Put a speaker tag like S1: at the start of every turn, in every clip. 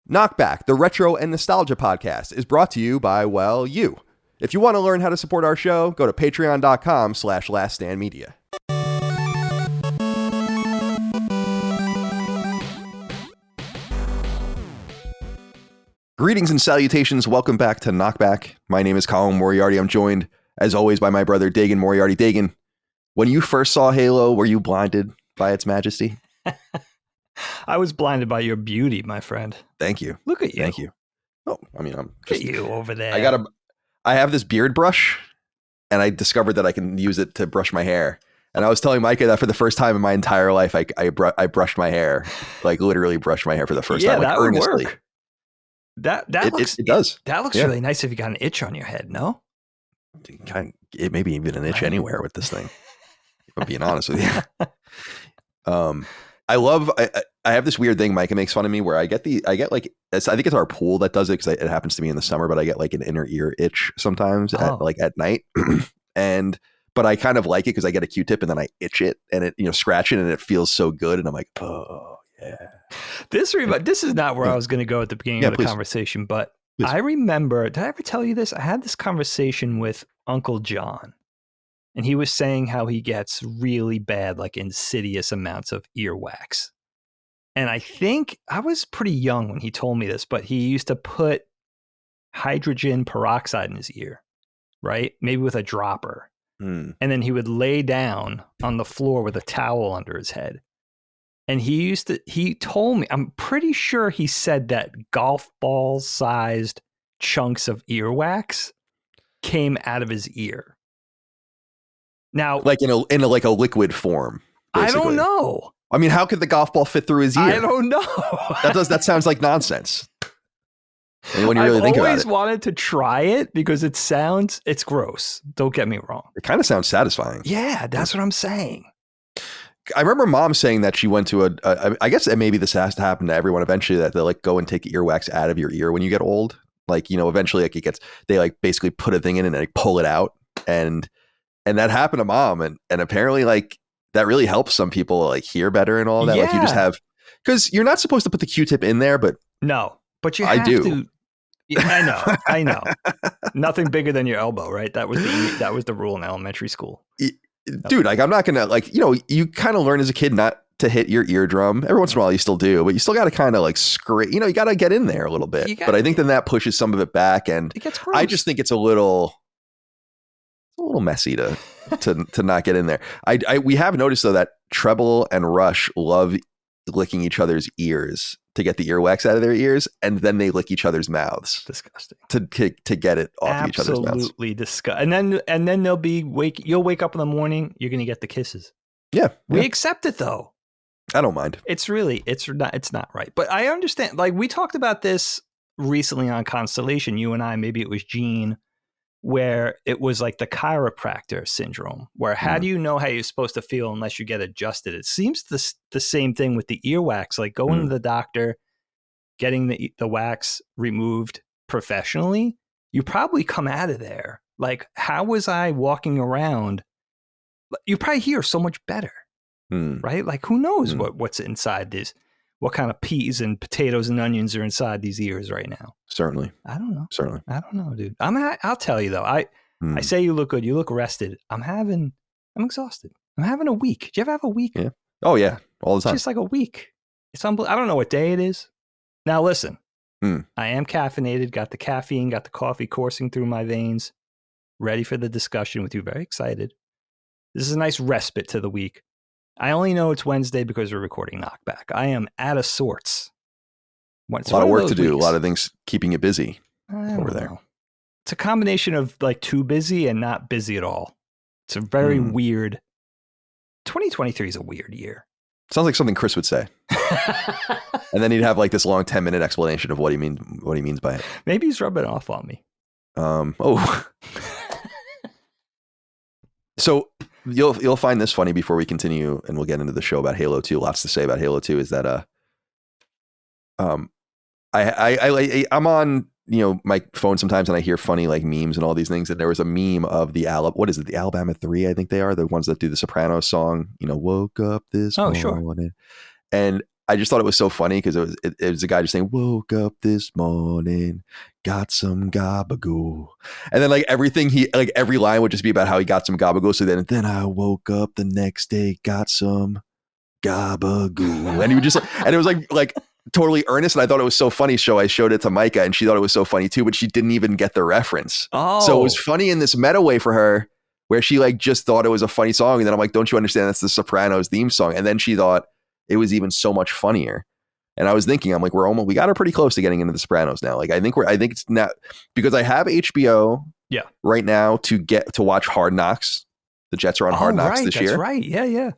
S1: KnockBack, the retro and nostalgia podcast, is brought to you by, well, you. If you want to learn how to support our show, go to patreon.com/laststandmedia. Greetings and salutations. Welcome back to KnockBack. My name is Colin Moriarty. I'm joined, as always, by my brother Dagan Moriarty. Dagan, when you first saw Halo, were you blinded by its majesty?
S2: I was blinded by your beauty, my friend.
S1: Thank you.
S2: Look at you.
S1: Thank you. Oh, I mean, I'm
S2: just, look at you over there.
S1: I have this beard brush, and I discovered that I can use it to brush my hair. And I was telling Micah that for the first time in my entire life, I brushed my hair, like literally brushed my hair for the first time, like
S2: that
S1: earnestly.
S2: Would work. It does. That looks really nice if you got an itch on your head, no?
S1: It maybe even an itch anywhere with this thing, if I'm being honest with you. I have this weird thing Micah makes fun of me where I think it's our pool that does it because it happens to me in the summer, but I get like an inner ear itch sometimes at night. But I kind of like it because I get a Q-tip and then I itch it and it, scratch it and it feels so good. And I'm like, oh yeah.
S2: This is not where I was going to go at the beginning of the conversation, but please. I remember, did I ever tell you this? I had this conversation with Uncle John. And he was saying how he gets really bad, like insidious amounts of earwax. And I think I was pretty young when he told me this, but he used to put hydrogen peroxide in his ear, right? Maybe with a dropper. And then he would lay down on the floor with a towel under his head. And he told me, I'm pretty sure he said that golf ball sized chunks of earwax came out of his ear. Now,
S1: like in a liquid form, basically.
S2: I don't know.
S1: I mean, how could the golf ball fit through his ear?
S2: I don't know.
S1: That sounds like nonsense. And when you really think about it,
S2: I've always wanted to try it because it's gross. Don't get me wrong.
S1: It kind of sounds satisfying.
S2: Yeah, that's what I'm saying.
S1: I remember Mom saying that she went to I guess maybe this has to happen to everyone eventually, that they like go and take earwax out of your ear when you get old. Like, eventually they like basically put a thing in and they pull it out. And that happened to Mom. And apparently like that really helps some people like hear better and all that. Yeah. Like you just have, because you're not supposed to put the Q-tip in there, but
S2: no, but you have to. Yeah, I know. Nothing bigger than your elbow, right? That was the rule in elementary school.
S1: Dude, like I'm not going to you kind of learn as a kid not to hit your eardrum. Every once in a while you still do, but you still got to kind of like scrape, you got to get in there a little bit. But I think then that pushes some of it back. And
S2: it gets gross.
S1: I just think it's a little messy to not get in there. We have noticed though that Treble and Rush love licking each other's ears to get the earwax out of their ears, and then they lick each other's mouths.
S2: Disgusting.
S1: To get it off of each other's mouths. Absolutely
S2: disgusting. And then you'll wake up in the morning, you're going to get the kisses.
S1: Yeah.
S2: We accept it though.
S1: I don't mind.
S2: It's not right. But I understand, like we talked about this recently on Constellation, you and I, maybe it was Gene, where it was like the chiropractor syndrome, where how do you know how you're supposed to feel unless you get adjusted? It seems the same thing with the earwax, like going to the doctor, getting the wax removed professionally. You probably come out of there like, how was I walking around? You probably hear so much better, right? Like who knows what's inside this? What kind of peas and potatoes and onions are inside these ears right now?
S1: Certainly.
S2: I don't know.
S1: Certainly.
S2: I don't know, dude. I'll tell you though. I say you look good. You look rested. I'm exhausted. I'm having a week. Do you ever have a week?
S1: Yeah. Oh yeah. All the time.
S2: It's just like a week. It's I don't know what day it is. Now listen, I am caffeinated, got the caffeine, got the coffee coursing through my veins, ready for the discussion with you. Very excited. This is a nice respite to the week. I only know it's Wednesday because we're recording KnockBack. I am out of sorts.
S1: It's a lot of work to do. A lot of things keeping you busy over there.
S2: It's a combination of like too busy and not busy at all. It's a very weird. 2023 is a weird year.
S1: Sounds like something Chris would say. And then he'd have like this long 10-minute explanation of what he means by it.
S2: Maybe he's rubbing off on me. So
S1: you'll find this funny before we continue, and we'll get into the show about Halo 2. Lots to say about Halo 2 is that I'm on my phone sometimes and I hear funny like memes and all these things. And there was a meme of the Alabama 3, I think they are the ones that do the Sopranos song. Woke up this morning.
S2: Sure.
S1: And I just thought it was so funny because it was a guy just saying, woke up this morning, got some gabagool. And then like everything every line would just be about how he got some gabagool. So then I woke up the next day, got some gabagool. And he would just and it was like totally earnest. And I thought it was so funny. So I showed it to Micah and she thought it was so funny too, but she didn't even get the reference.
S2: Oh.
S1: So it was funny in this meta way for her where she like just thought it was a funny song. And then I'm like, don't you understand that's the Sopranos theme song? And then she thought it was even so much funnier. And I was thinking, I'm like, we got her pretty close to getting into the Sopranos now. Like, I think it's now because I have HBO right now to get to watch Hard Knocks. The Jets are on Hard Knocks this year.
S2: That's right. Yeah.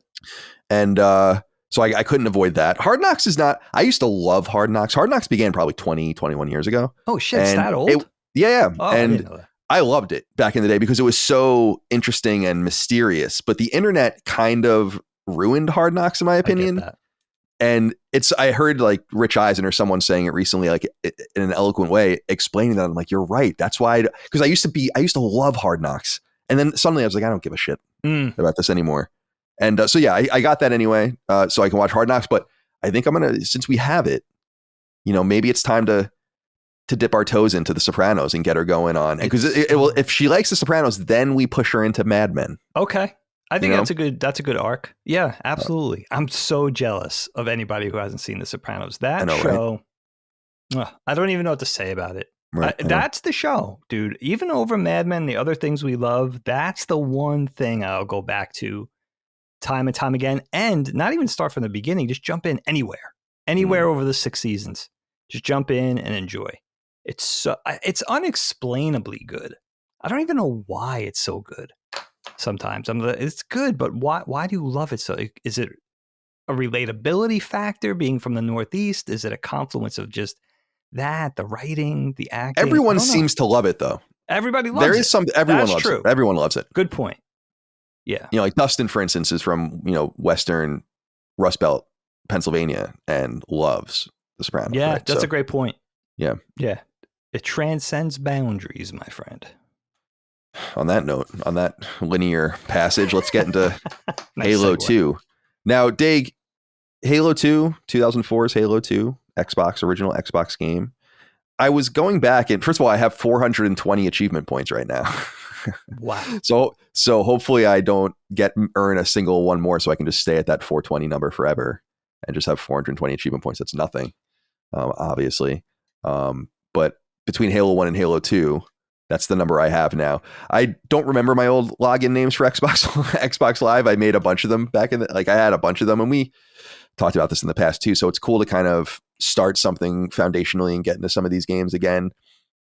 S1: And so I couldn't avoid that. Hard Knocks is not, I used to love Hard Knocks. Hard Knocks began probably 21 years ago.
S2: Oh shit, it's that old?
S1: Yeah.
S2: Oh,
S1: and I loved it back in the day because it was so interesting and mysterious. But the internet kind of ruined Hard Knocks, in my opinion. And I heard like Rich Eisen or someone saying it recently, like in an eloquent way, explaining that. I'm like, you're right. That's why, because I used to love Hard Knocks. And then suddenly I was like, I don't give a shit about this anymore. And so, yeah, I got that anyway. So I can watch Hard Knocks, but I think I'm going to, since we have it, maybe it's time to dip our toes into the Sopranos and get her going on. And because it will, if she likes the Sopranos, then we push her into Mad Men.
S2: Okay. I think that's a good arc. Yeah, absolutely. I'm so jealous of anybody who hasn't seen The Sopranos. That show, right? I don't even know what to say about it. Right, that's the show, dude. Even over Mad Men, the other things we love, that's the one thing I'll go back to time and time again. And not even start from the beginning. Just jump in anywhere over the 6 seasons. Just jump in and enjoy. It's unexplainably good. I don't even know why it's so good. Sometimes it's good, but why do you love it so? Is it a relatability factor being from the Northeast? Is it a confluence of just that, the writing, the acting?
S1: Everyone seems to love it though.
S2: Everybody loves it.
S1: There is everyone loves it. Everyone loves it.
S2: Good point. Yeah.
S1: Like Dustin, for instance, is from, Western Rust Belt, Pennsylvania, and loves The Sopranos.
S2: Yeah,
S1: right?
S2: That's a great point.
S1: Yeah.
S2: Yeah. It transcends boundaries, my friend.
S1: On that note, on that linear passage, let's get into nice Halo segue. 2. Now, Dig, Halo 2, 2004's Halo 2, original Xbox game. I was going back and first of all, I have 420 achievement points right now.
S2: Wow.
S1: So hopefully I don't earn a single one more so I can just stay at that 420 number forever and just have 420 achievement points. That's nothing, obviously. But between Halo 1 and Halo 2, that's the number I have now. I don't remember my old login names for Xbox Live. I made a bunch of them back in I had a bunch of them and we talked about this in the past too. So it's cool to kind of start something foundationally and get into some of these games again.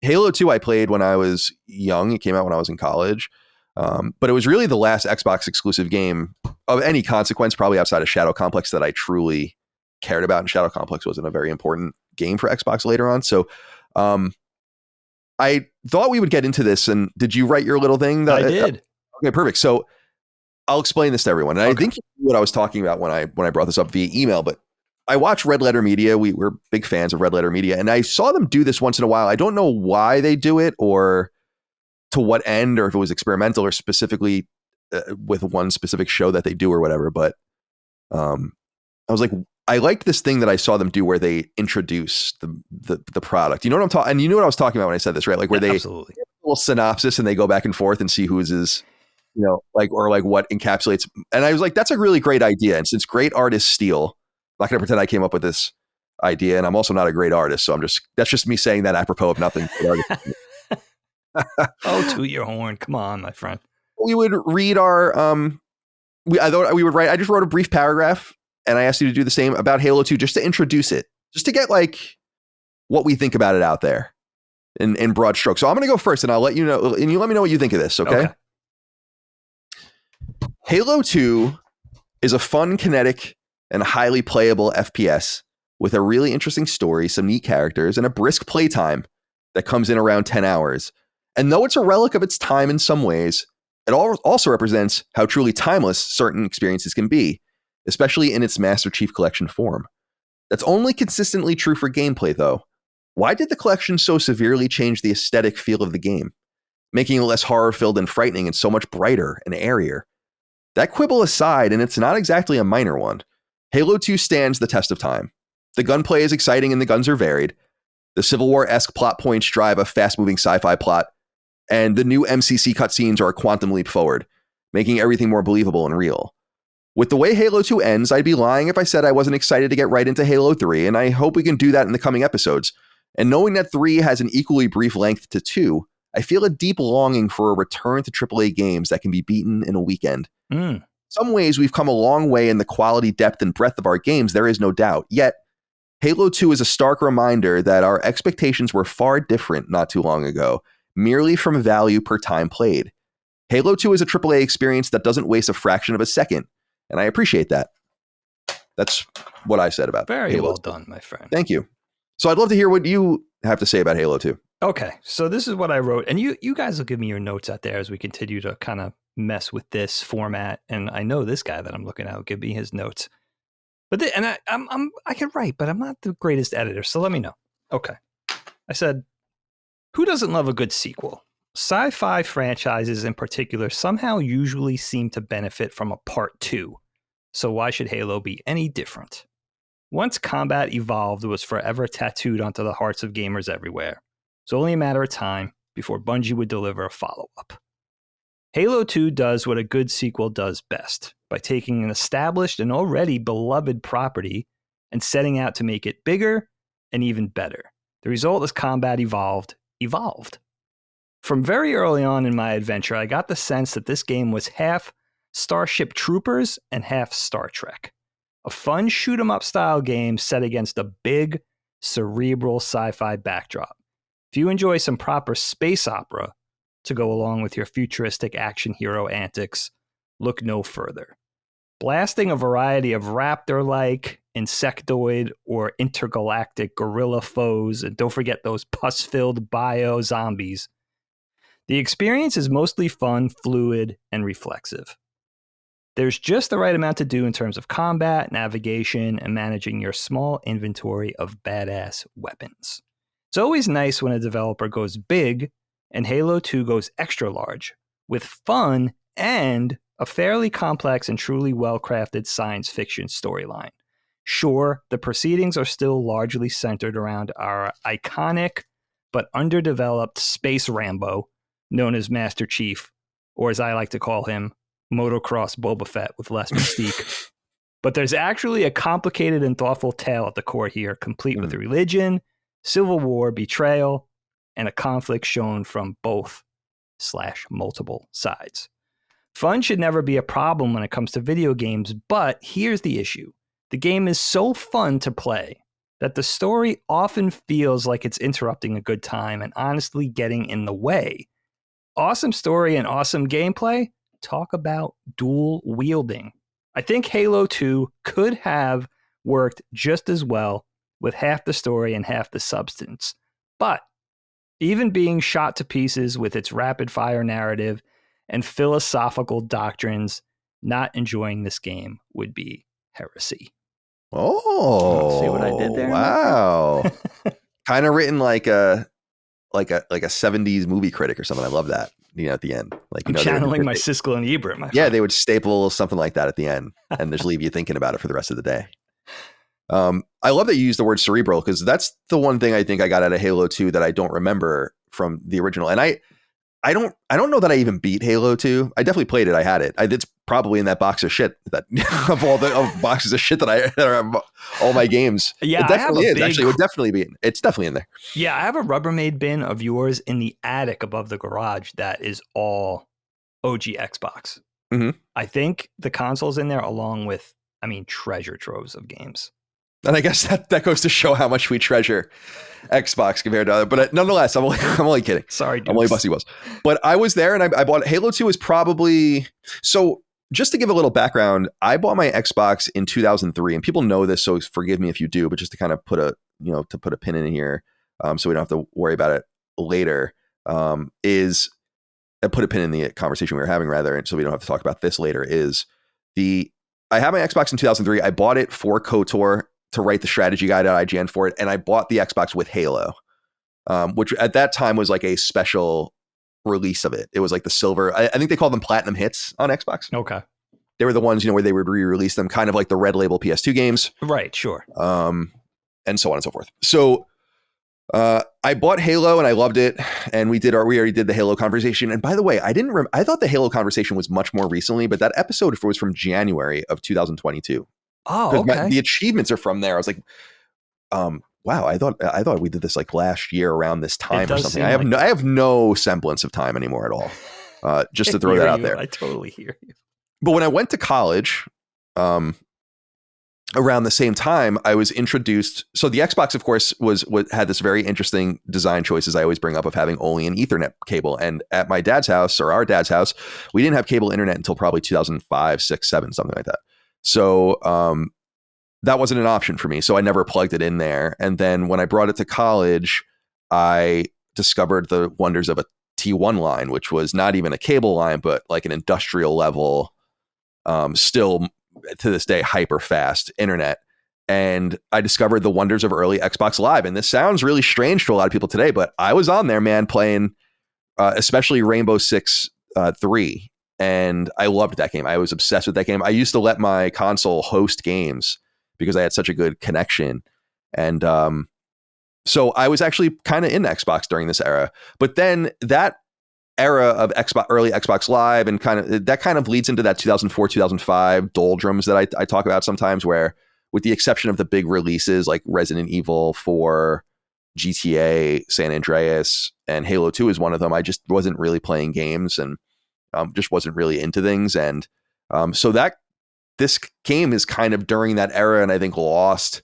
S1: Halo 2 I played when I was young. It came out when I was in college. But it was really the last Xbox exclusive game of any consequence, probably outside of Shadow Complex, that I truly cared about. And Shadow Complex wasn't a very important game for Xbox later on. So I thought we would get into this. And did you write your little thing?
S2: I did.
S1: Okay, perfect. So I'll explain this to everyone. And I think you knew what I was talking about when I brought this up via email, but I watch Red Letter Media. We're big fans of Red Letter Media. And I saw them do this once in a while. I don't know why they do it or to what end, or if it was experimental or specifically with one specific show that they do or whatever. But I was like, I liked this thing that I saw them do where they introduce the product. You know what I'm talking? And you knew what I was talking about when I said this, right? Like where they
S2: absolutely
S1: a little synopsis and they go back and forth and see whose is, or what encapsulates. And I was like, that's a really great idea. And since great artists steal, I'm not going to pretend I came up with this idea. And I'm also not a great artist. So that's just me saying that apropos of nothing.
S2: Oh, toot your horn. Come on, my friend.
S1: We would read our, I just wrote a brief paragraph and I asked you to do the same about Halo 2, just to introduce it, just to get like what we think about it out there in broad strokes. So I'm going to go first and I'll let you know, and you let me know what you think of this. Okay. Halo 2 is a fun, kinetic, and highly playable FPS with a really interesting story, some neat characters, and a brisk playtime that comes in around 10 hours. And though it's a relic of its time in some ways, it also represents how truly timeless certain experiences can be, especially in its Master Chief Collection form. That's only consistently true for gameplay, though. Why did the collection so severely change the aesthetic feel of the game, making it less horror-filled and frightening and so much brighter and airier? That quibble aside, and it's not exactly a minor one, Halo 2 stands the test of time. The gunplay is exciting and the guns are varied. The Civil War-esque plot points drive a fast-moving sci-fi plot, and the new MCC cutscenes are a quantum leap forward, making everything more believable and real. With the way Halo 2 ends, I'd be lying if I said I wasn't excited to get right into Halo 3, and I hope we can do that in the coming episodes. And knowing that 3 has an equally brief length to 2, I feel a deep longing for a return to AAA games that can be beaten in a weekend. Some ways we've come a long way in the quality, depth, and breadth of our games, there is no doubt. Yet, Halo 2 is a stark reminder that our expectations were far different not too long ago, merely from value per time played. Halo 2 is a AAA experience that doesn't waste a fraction of a second, and I appreciate that. That's what I said about
S2: Very
S1: Halo
S2: well
S1: 2.
S2: done, my friend.
S1: Thank you. So I'd love to hear what you have to say about Halo 2.
S2: Okay, so this is what I wrote, and you guys will give me your notes out there as we continue to kind of mess with this format. And I know this guy that I'm looking at will give me his notes. But I can write, but I'm not the greatest editor, so let me know. Okay, I said, who doesn't love a good sequel? Sci-fi franchises in particular somehow usually seem to benefit from a part 2. So why should Halo be any different? Once combat evolved, it was forever tattooed onto the hearts of gamers everywhere. It's only a matter of time before Bungie would deliver a follow-up. Halo 2 does what a good sequel does best, by taking an established and already beloved property and setting out to make it bigger and even better. The result is combat evolved. From very early on in my adventure, I got the sense that this game was half Starship Troopers and half Star Trek. A fun shoot-'em-up style game set against a big, cerebral sci-fi backdrop. If you enjoy some proper space opera to go along with your futuristic action hero antics, look no further. Blasting a variety of raptor-like, insectoid, or intergalactic gorilla foes, and don't forget those pus-filled bio-zombies. The experience is mostly fun, fluid, and reflexive. There's just the right amount to do in terms of combat, navigation, and managing your small inventory of badass weapons. It's always nice when a developer goes big, and Halo 2 goes extra large, with fun and a fairly complex and truly well-crafted science fiction storyline. Sure, the proceedings are still largely centered around our iconic but underdeveloped space Rambo, known as Master Chief, or as I like to call him, Motocross Boba Fett with less mystique. But there's actually a complicated and thoughtful tale at the core here, complete with religion, civil war, betrayal, and a conflict shown from both/multiple sides. Fun should never be a problem when it comes to video games, but here's the issue. The game is so fun to play that the story often feels like it's interrupting a good time and honestly getting in the way. Awesome story and awesome gameplay? Talk about dual wielding. I think Halo 2 could have worked just as well with half the story and half the substance. But even being shot to pieces with its rapid-fire narrative and philosophical doctrines, not enjoying this game would be heresy.
S1: Oh,
S2: see what I did there?
S1: Wow. Kind of written like a 70s movie critic or something. I love that. At the end, like
S2: I'm channeling my Siskel and Ebert.
S1: They would staple something like that at the end and just leave you thinking about it for the rest of the day. I love that you use the word cerebral, because that's the one thing I think I got out of Halo 2 that I don't remember from the original. And I don't know that I even beat Halo 2. I definitely played it. I had it. It's probably in that box of shit that of all the boxes of shit that are all my games.
S2: Yeah,
S1: it definitely is. Actually, it would definitely be. It's definitely in there.
S2: Yeah, I have a Rubbermaid bin of yours in the attic above the garage that is all OG Xbox.
S1: Mm-hmm.
S2: I think the console's in there along with, treasure troves of games.
S1: And I guess that goes to show how much we treasure Xbox compared to other. But nonetheless, I'm only kidding.
S2: Sorry, dudes.
S1: I'm only busty was. But I was there and I bought Halo 2 is probably so. Just to give a little background, I bought my Xbox in 2003, and people know this, so forgive me if you do. But just to kind of put a pin in here, so we don't have to worry about it later. Is I put a pin in the conversation we were having rather, and so we don't have to talk about this later. I had my Xbox in 2003. I bought it for KOTOR to write the strategy guide at IGN for it, and I bought the Xbox with Halo, which at that time was like a special release of it. It was like the silver. I think they called them platinum hits on Xbox.
S2: Okay,
S1: they were the ones where they would re-release them, kind of like the red label PS2 games.
S2: Right. Sure.
S1: and so on and so forth. So I bought Halo and I loved it, and we already did the Halo conversation. And by the way, I thought the Halo conversation was much more recently, but that episode was from January of 2022.
S2: Oh, okay.
S1: The achievements are from there. I was like, wow, I thought we did this like last year around this time or something. I have no semblance of time anymore at all. Just to throw that out there.
S2: I totally hear you.
S1: But when I went to college, around the same time, I was introduced. So the Xbox, of course, had this very interesting design choices I always bring up of having only an Ethernet cable. And at my dad's house, or our dad's house, we didn't have cable internet until probably 2005, 6, 7, something like that. So that wasn't an option for me. So I never plugged it in there. And then when I brought it to college, I discovered the wonders of a T1 line, which was not even a cable line, but like an industrial level, still to this day, hyper fast internet. And I discovered the wonders of early Xbox Live. And this sounds really strange to a lot of people today, but I was on there, man, playing especially Rainbow Six 3. And I loved that game. I was obsessed with that game. I used to let my console host games because I had such a good connection. And so I was actually kind of in Xbox during this era. But then that era of early Xbox Live and that kind of leads into that 2004, 2005 doldrums that I talk about sometimes, where with the exception of the big releases like Resident Evil 4, GTA, San Andreas, and Halo 2 is one of them, I just wasn't really playing games and just wasn't really into things. And so this game is kind of during that era, and I think lost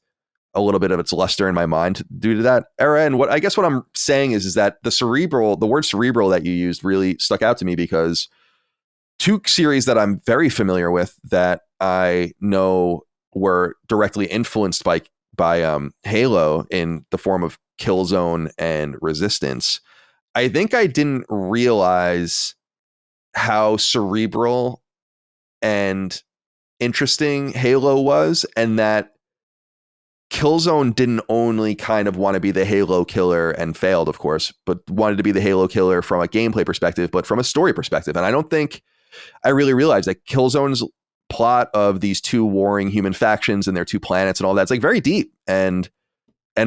S1: a little bit of its luster in my mind due to that era. And what I'm saying is that the word cerebral that you used really stuck out to me, because two series that I'm very familiar with that I know were directly influenced by Halo in the form of Killzone and Resistance. I think I didn't realize how cerebral and interesting Halo was, and that Killzone didn't only kind of want to be the Halo killer and failed, of course, but wanted to be the Halo killer from a gameplay perspective, but from a story perspective. And I don't think I really realized that Killzone's plot of these two warring human factions and their two planets and all that's like very deep and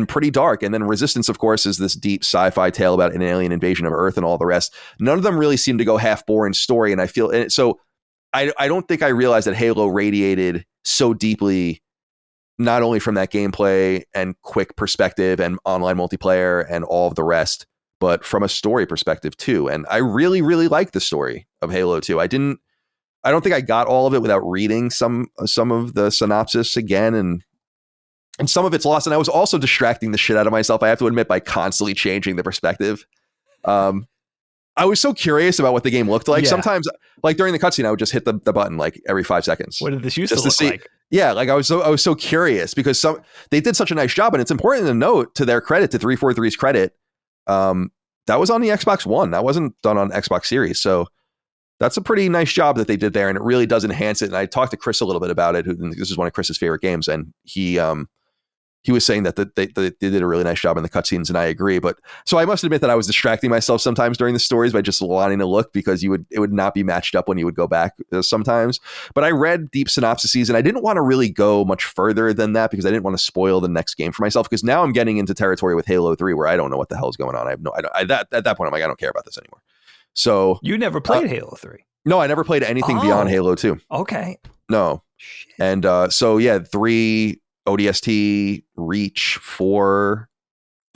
S1: pretty dark. And then Resistance, of course, is this deep sci-fi tale about an alien invasion of Earth and all the rest. None of them really seem to go half boring story. And I feel so I don't think I realized that Halo radiated so deeply, not only from that gameplay and quick perspective and online multiplayer and all of the rest, but from a story perspective too. And I really, really like the story of Halo 2. I don't think I got all of it without reading some of the synopsis again, and some of it's lost. And I was also distracting the shit out of myself, I have to admit, by constantly changing the perspective. I was so curious about what the game looked like. Yeah. Sometimes, like during the cutscene, I would just hit the button like every 5 seconds.
S2: What did this used to look like?
S1: Yeah, like I was so curious because they did such a nice job, and it's important to note, to their credit, to 343's credit, that was on the Xbox One. That wasn't done on Xbox Series. So that's a pretty nice job that they did there, and it really does enhance it. And I talked to Chris a little bit about it. This is one of Chris's favorite games, and he was saying that they did a really nice job in the cutscenes, and I agree. But so I must admit that I was distracting myself sometimes during the stories by just wanting to look, because it would not be matched up when you would go back sometimes. But I read deep synopsises, and I didn't want to really go much further than that because I didn't want to spoil the next game for myself. Because now I'm getting into territory with Halo 3 where I don't know what the hell is going on. At that point I'm like, I don't care about this anymore. So
S2: you never played Halo 3?
S1: No, I never played anything beyond Halo 2.
S2: Okay.
S1: No. Shit. And so yeah, 3. ODST, Reach, 4,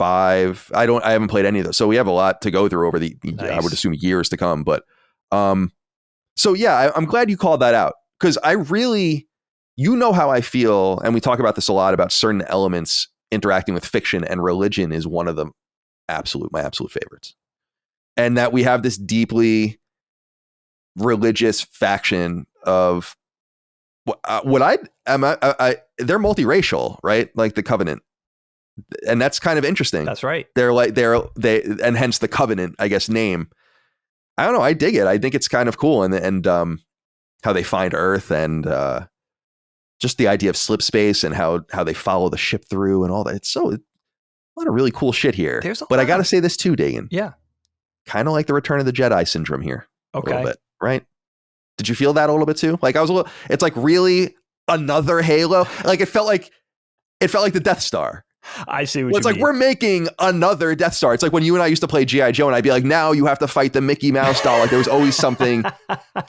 S1: 5. I haven't played any of those. So we have a lot to go through over the, nice. I would assume, years to come. But so yeah, I'm glad you called that out, because I really, how I feel, and we talk about this a lot, about certain elements interacting with fiction, and religion is one of my absolute favorites. And that we have this deeply religious faction of they're multiracial, right? Like the Covenant, and that's kind of interesting.
S2: That's right.
S1: And hence the Covenant, I guess, name. I don't know. I dig it. I think it's kind of cool, and how they find Earth, and just the idea of slip space, and how they follow the ship through, and all that. It's a lot of really cool shit here. But I got to say this too, Dagan.
S2: Yeah.
S1: Kind of like the Return of the Jedi syndrome here.
S2: Okay.
S1: A little bit, right? Did you feel that a little bit too? Like it's like really another Halo. Like it felt like the Death Star.
S2: I see what
S1: well, it's
S2: you
S1: like
S2: mean.
S1: we're making another Death Star. It's like when you and I used to play G.I. Joe, and I'd be like, now you have to fight the Mickey Mouse doll. Like there was always something.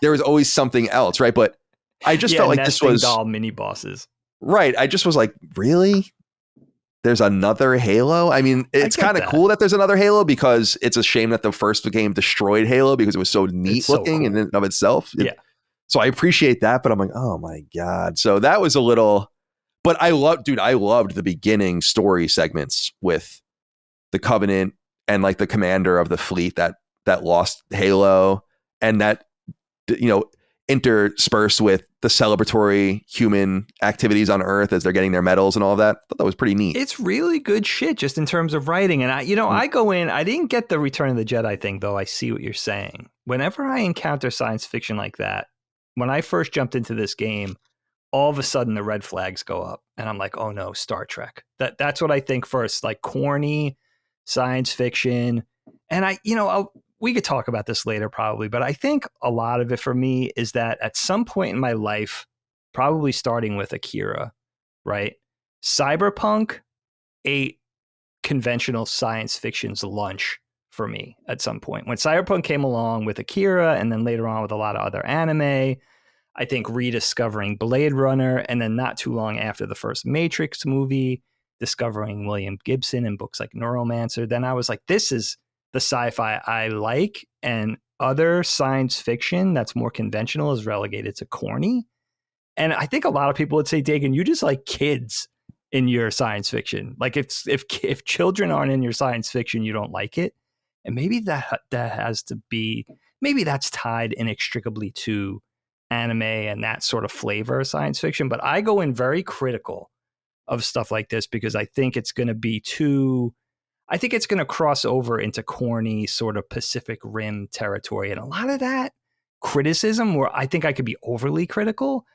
S1: There was always something else, right? But I just felt like this was
S2: doll mini bosses.
S1: Right. I just was like, really? There's another Halo? I mean, it's kind of cool that there's another Halo because it's a shame that the first game destroyed Halo because it was so neat looking in and of itself. So I appreciate that, but I'm like, oh my God. So that was a little, but I loved the beginning story segments with the Covenant and like the commander of the fleet that lost Halo, and that, interspersed with the celebratory human activities on Earth as they're getting their medals and all that. I thought that was pretty neat.
S2: It's really good shit just in terms of writing. And I go in, I didn't get the Return of the Jedi thing, though. I see what you're saying. Whenever I encounter science fiction like that, when I first jumped into this game, all of a sudden the red flags go up and I'm like, oh no, Star Trek. That's what I think first, like corny science fiction. And we could talk about this later probably, but I think a lot of it for me is that at some point in my life, probably starting with Akira, right? Cyberpunk ate conventional science fiction's lunch for me at some point. When Cyberpunk came along with Akira and then later on with a lot of other anime, I think rediscovering Blade Runner, and then not too long after the first Matrix movie, discovering William Gibson and books like Neuromancer, then I was like, this is the sci-fi I like, and other science fiction that's more conventional is relegated to corny. And I think a lot of people would say, Dagan, you just like kids in your science fiction. Like if children aren't in your science fiction, you don't like it. And maybe that has to be, maybe that's tied inextricably to anime and that sort of flavor of science fiction. But I go in very critical of stuff like this because I think it's going to be I think it's going to cross over into corny sort of Pacific Rim territory. And a lot of that criticism, where I think I could be overly critical,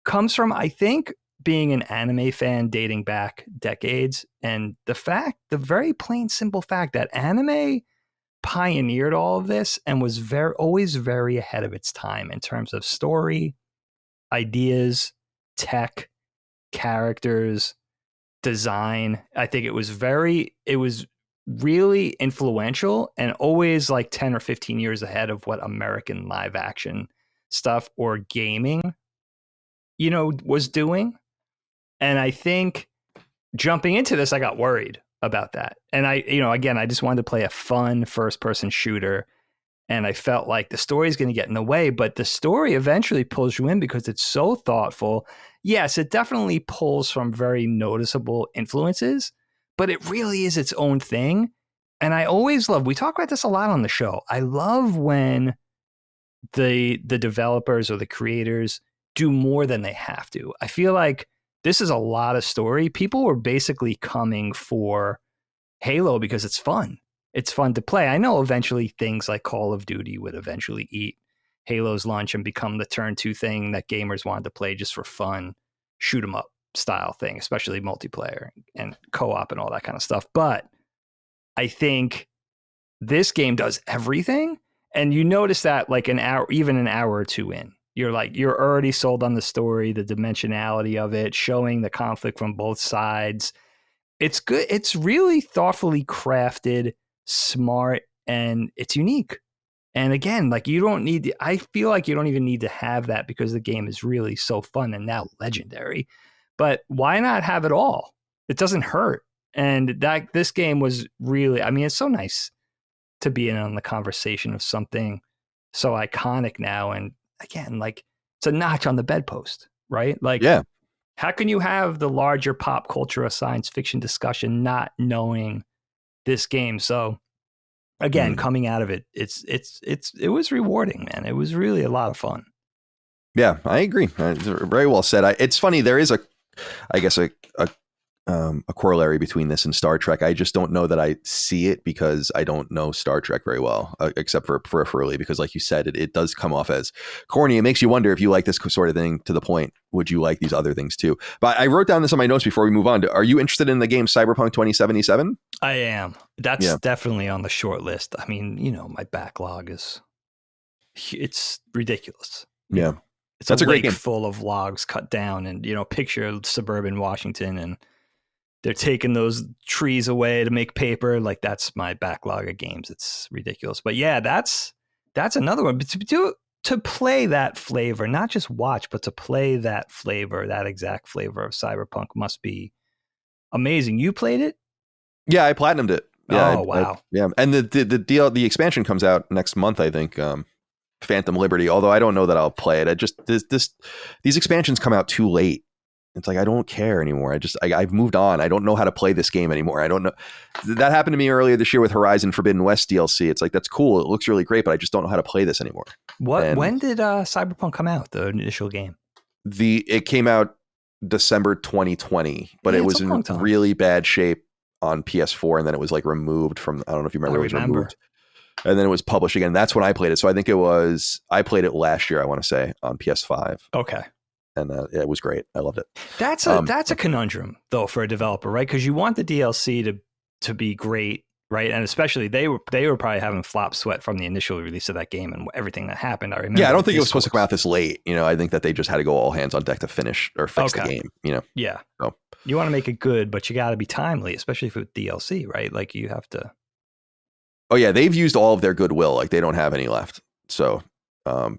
S2: comes from, I think, being an anime fan dating back decades. And the very plain, simple fact that anime pioneered all of this and was always very ahead of its time in terms of story, ideas, tech, characters, design. I think it was really influential and always like 10 or 15 years ahead of what American live action stuff or gaming, was doing. And I think jumping into this, I got worried about that. And I just wanted to play a fun first person shooter. And I felt like the story is going to get in the way, but the story eventually pulls you in because it's so thoughtful. Yes, it definitely pulls from very noticeable influences, but it really is its own thing. And I always love, we talk about this a lot on the show. I love when the developers or the creators do more than they have to. I feel like this is a lot of story. People were basically coming for Halo because it's fun. It's fun to play. I know eventually things like Call of Duty would eventually eat Halo's lunch and become the turn 2 thing that gamers wanted to play just for fun, shoot 'em up style thing, especially multiplayer and co-op and all that kind of stuff. But I think this game does everything. And you notice that like an hour or two in, you're already sold on the story, the dimensionality of it, showing the conflict from both sides. It's good. It's really thoughtfully crafted, smart, and it's unique. And again, like I feel like you don't even need to have that because the game is really so fun and now legendary. But why not have it all? It doesn't hurt. And this game was really, it's so nice to be in on the conversation of something so iconic now. And again, like it's a notch on the bedpost, right? Like,
S1: yeah.
S2: How can you have the larger pop culture of science fiction discussion not knowing this game? So again, coming out of it, it was rewarding, man. It was really a lot of fun.
S1: Yeah, I agree. Very well said. It's funny. There is a corollary between this and Star Trek. I just don't know that I see it because I don't know Star Trek very well, except for peripherally, because like you said, it does come off as corny. It makes you wonder if you like this sort of thing to the point, would you like these other things too? But I wrote down this on my notes before we move on. Are you interested in the game Cyberpunk 2077?
S2: I am. That's definitely on the short list. My backlog it's ridiculous.
S1: Yeah.
S2: It's a great game full of logs cut down and, picture suburban Washington and they're taking those trees away to make paper. Like that's my backlog of games. It's ridiculous. But yeah, that's another one. But to play that flavor, not just watch, but to play that flavor, that exact flavor of Cyberpunk must be amazing. You played it?
S1: Yeah, I platinumed it. Yeah,
S2: wow.
S1: Yeah, and the expansion comes out next month, I think. Phantom Liberty. Although I don't know that I'll play it. I just these expansions come out too late. It's like I don't care anymore. I've moved on. I don't know how to play this game anymore. I don't know. That happened to me earlier this year with Horizon Forbidden West DLC. It's like that's cool. It looks really great, but I just don't know how to play this anymore.
S2: When did Cyberpunk come out? The initial game.
S1: It came out December 2020, but it was in really bad shape on PS4, and then it was like removed from. I don't know if you remember. It was removed, and then it was published again. That's when I played it. So I think I played it last year. I want to say on PS5.
S2: Okay.
S1: And it was great. I loved it.
S2: That's a conundrum though for a developer, right? Because you want the DLC to be great, right? And especially they were probably having flop sweat from the initial release of that game and everything that happened. I remember.
S1: Yeah, I don't think it was supposed to come out this late. I think that they just had to go all hands on deck to finish or fix the game.
S2: Yeah.
S1: So
S2: you want to make it good, but you got to be timely, especially for DLC, right? Like you have to.
S1: Oh yeah, they've used all of their goodwill. Like they don't have any left. So.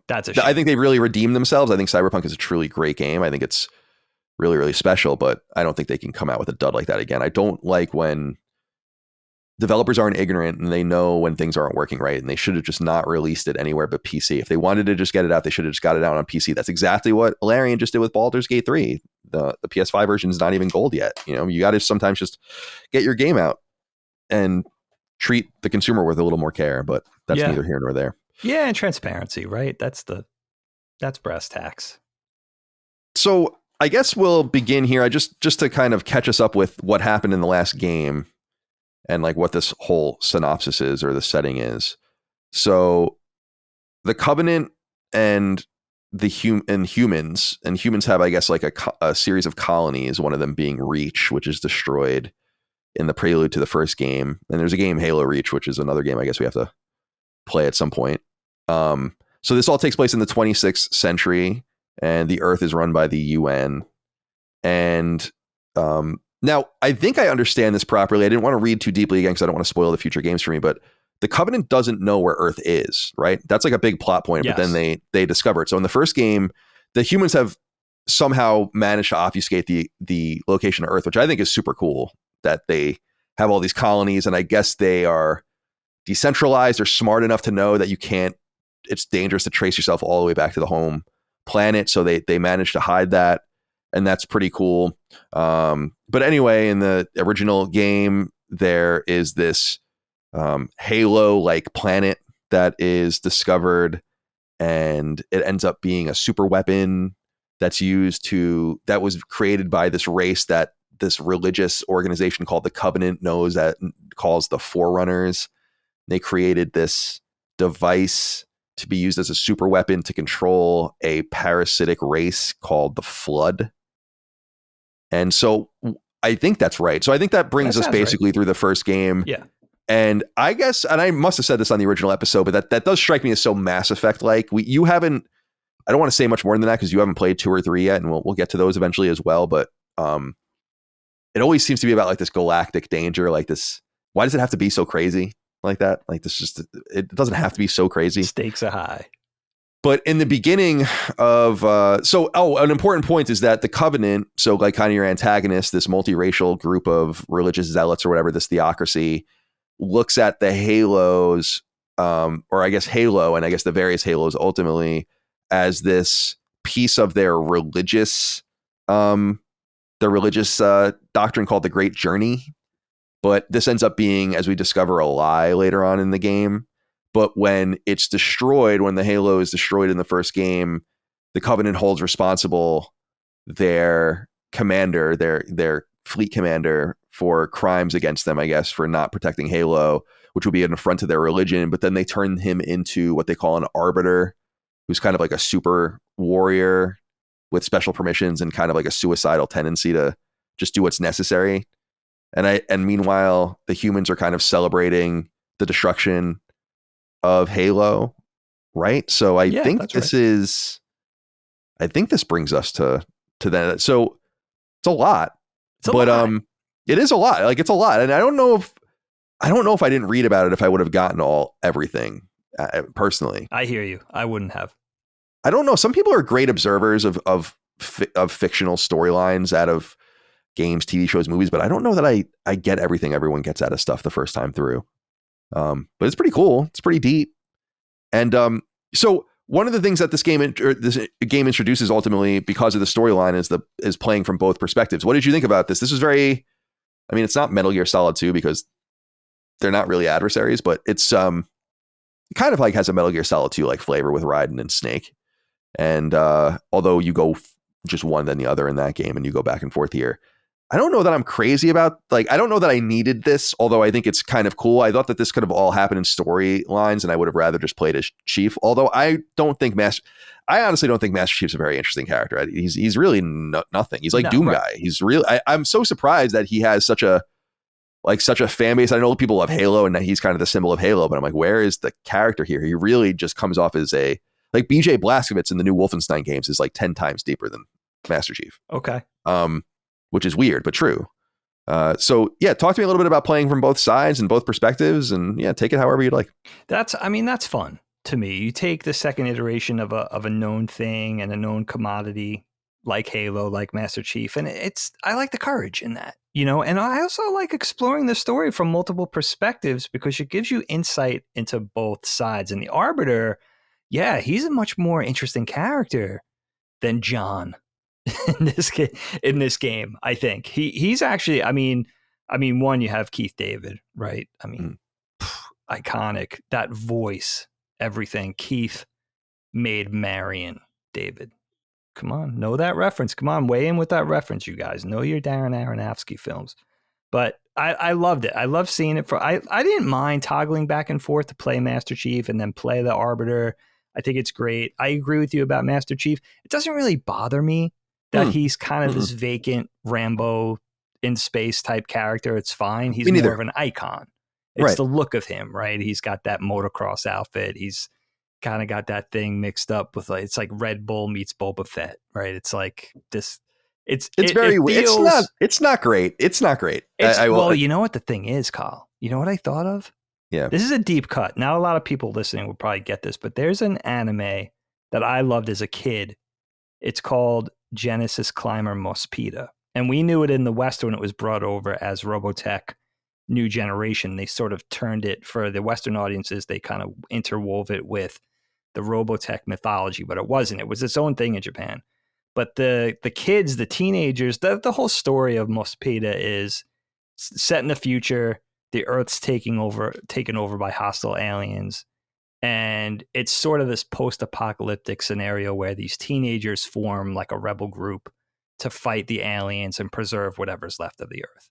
S2: That's a shame.
S1: I think they really redeemed themselves. I think Cyberpunk is a truly great game. I think it's really, really special, but I don't think they can come out with a dud like that again. I don't like when developers aren't ignorant and they know when things aren't working right, and they should have just not released it anywhere but PC. If they wanted to just get it out, they should have just got it out on PC. That's exactly what Larian just did with Baldur's Gate 3. The PS5 version is not even gold yet. You got to sometimes just get your game out and treat the consumer with a little more care, but that's neither here nor there.
S2: Yeah, and transparency, right? That's brass tacks.
S1: So I guess we'll begin here. Just to kind of catch us up with what happened in the last game and like what this whole synopsis is or the setting is. So the Covenant and humans have, I guess, like a series of colonies, one of them being Reach, which is destroyed in the prelude to the first game. And there's a game, Halo Reach, which is another game I guess we have to play at some point. So this all takes place in the 26th century, and the Earth is run by the UN. And now I think I understand this properly. I didn't want to read too deeply again because I don't want to spoil the future games for me, but the Covenant doesn't know where Earth is, right? That's like a big plot point, yes. But then they discover it. So in the first game, the humans have somehow managed to obfuscate the location of Earth, which I think is super cool, that they have all these colonies, and I guess they are decentralized or smart enough to know that it's dangerous to trace yourself all the way back to the home planet. So they managed to hide that, and that's pretty cool. But anyway, in the original game, there is this Halo-like planet that is discovered, and it ends up being a super weapon that was created by this race that this religious organization called the Covenant calls the Forerunners. They created this device to be used as a super weapon to control a parasitic race called the Flood. And so I think that's right. So I think that brings us basically through the first game.
S2: Yeah.
S1: And I guess, and I must have said this on the original episode, but that does strike me as so Mass Effect like. You haven't, I don't want to say much more than that because you haven't played 2 or 3 yet, and we'll get to those eventually as well. But it always seems to be about like this galactic danger, like this. Why does it have to be so crazy like that? Like this, it doesn't have to be so crazy.
S2: Stakes are high.
S1: But in the beginning of, an important point is that the Covenant, so like kind of your antagonist, this multiracial group of religious zealots or whatever, this theocracy, looks at the Halos, or I guess Halo, and I guess the various Halos ultimately as this piece of their religious doctrine called the Great Journey. But this ends up being, as we discover, a lie later on in the game. But when it's destroyed, when the Halo is destroyed in the first game, the Covenant holds responsible their commander, their fleet commander, for crimes against them, I guess, for not protecting Halo, which would be an affront to their religion. But then they turn him into what they call an arbiter, who's kind of like a super warrior with special permissions and kind of like a suicidal tendency to just do what's necessary. And meanwhile, the humans are kind of celebrating the destruction of Halo, right? So I think this brings us to that. So it's a lot. It is a lot. Like, it's a lot. And I don't know if I didn't read about it, if I would have gotten everything personally.
S2: I hear you. I wouldn't have.
S1: I don't know. Some people are great observers of fictional storylines out of games, TV shows, movies, but I don't know that I get everything everyone gets out of stuff the first time through. But it's pretty cool. It's pretty deep. And so one of the things that this game introduces ultimately, because of the storyline, is playing from both perspectives. What did you think about this? This was very, I mean, it's not Metal Gear Solid 2 because they're not really adversaries, but it's kind of like has a Metal Gear Solid 2 like flavor with Raiden and Snake. And although you go just one then the other in that game and you go back and forth here, I don't know that I'm crazy about, like, I don't know that I needed this, although I think it's kind of cool. I thought that this could have all happened in storylines and I would have rather just played as Chief, although I honestly don't think Master Chief's a very interesting character. He's really nothing. He's like Doom Guy. He's really, I'm so surprised that he has such a fan base. I know people love Halo and that he's kind of the symbol of Halo, but I'm like, where is the character here? He really just comes off as like BJ Blazkowicz in the new Wolfenstein games is like 10 times deeper than Master Chief.
S2: Okay.
S1: Which is weird, but true. So yeah, talk to me a little bit about playing from both sides and both perspectives, and yeah, take it however you'd like.
S2: That's fun to me. You take the second iteration of a known thing and a known commodity like Halo, like Master Chief, and I like the courage in that, and I also like exploring the story from multiple perspectives because it gives you insight into both sides. And the Arbiter, yeah, he's a much more interesting character than John in this game. I think he's actually, I mean, one, you have Keith David, right? I mean, iconic, that voice, everything. Keith made Marion David. Come on, know that reference. Come on, weigh in with that reference, you guys. Know your Darren Aronofsky films. But I loved it. I love seeing it. I didn't mind toggling back and forth to play Master Chief and then play the Arbiter. I think it's great. I agree with you about Master Chief. It doesn't really bother me that he's kind of this vacant Rambo in space type character. It's fine. He's more of an icon. It's the look of him, right? He's got that motocross outfit. He's kind of got that thing mixed up with it's like Red Bull meets Boba Fett, right? It's like this. It's very.
S1: It's not great. It's not great.
S2: Well, you know what the thing is, Kyle? You know what I thought of?
S1: Yeah.
S2: This is a deep cut. Not a lot of people listening will probably get this, but there's an anime that I loved as a kid. It's called Genesis Climber Mospeada. And we knew it in the West when it was brought over as Robotech New Generation. They sort of turned it for the Western audiences. They kind of interwove it with the Robotech mythology, but it wasn't. It was its own thing in Japan. But the kids, the teenagers, the whole story of Mospeada is set in the future. The Earth's taken over by hostile aliens. And it's sort of this post-apocalyptic scenario where these teenagers form like a rebel group to fight the aliens and preserve whatever's left of the Earth.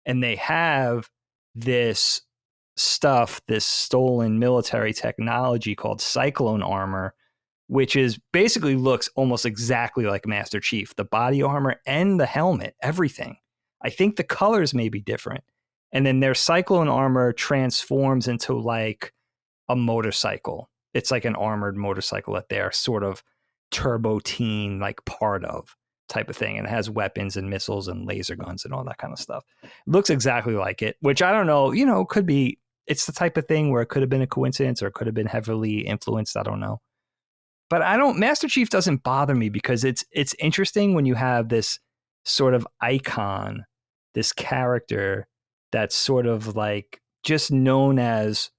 S2: And they have this stuff, this stolen military technology called cyclone armor, which is basically looks almost exactly like Master Chief. The body armor and the helmet, everything. I think the colors may be different. And then their cyclone armor transforms into like a motorcycle. It's like an armored motorcycle that they're sort of turbo teen, like part of type of thing. And it has weapons and missiles and laser guns and all that kind of stuff. It looks exactly like it, which I don't know, could be, it's the type of thing where it could have been a coincidence or it could have been heavily influenced. I don't know. But Master Chief doesn't bother me because it's interesting when you have this sort of icon, this character that's sort of like just known as,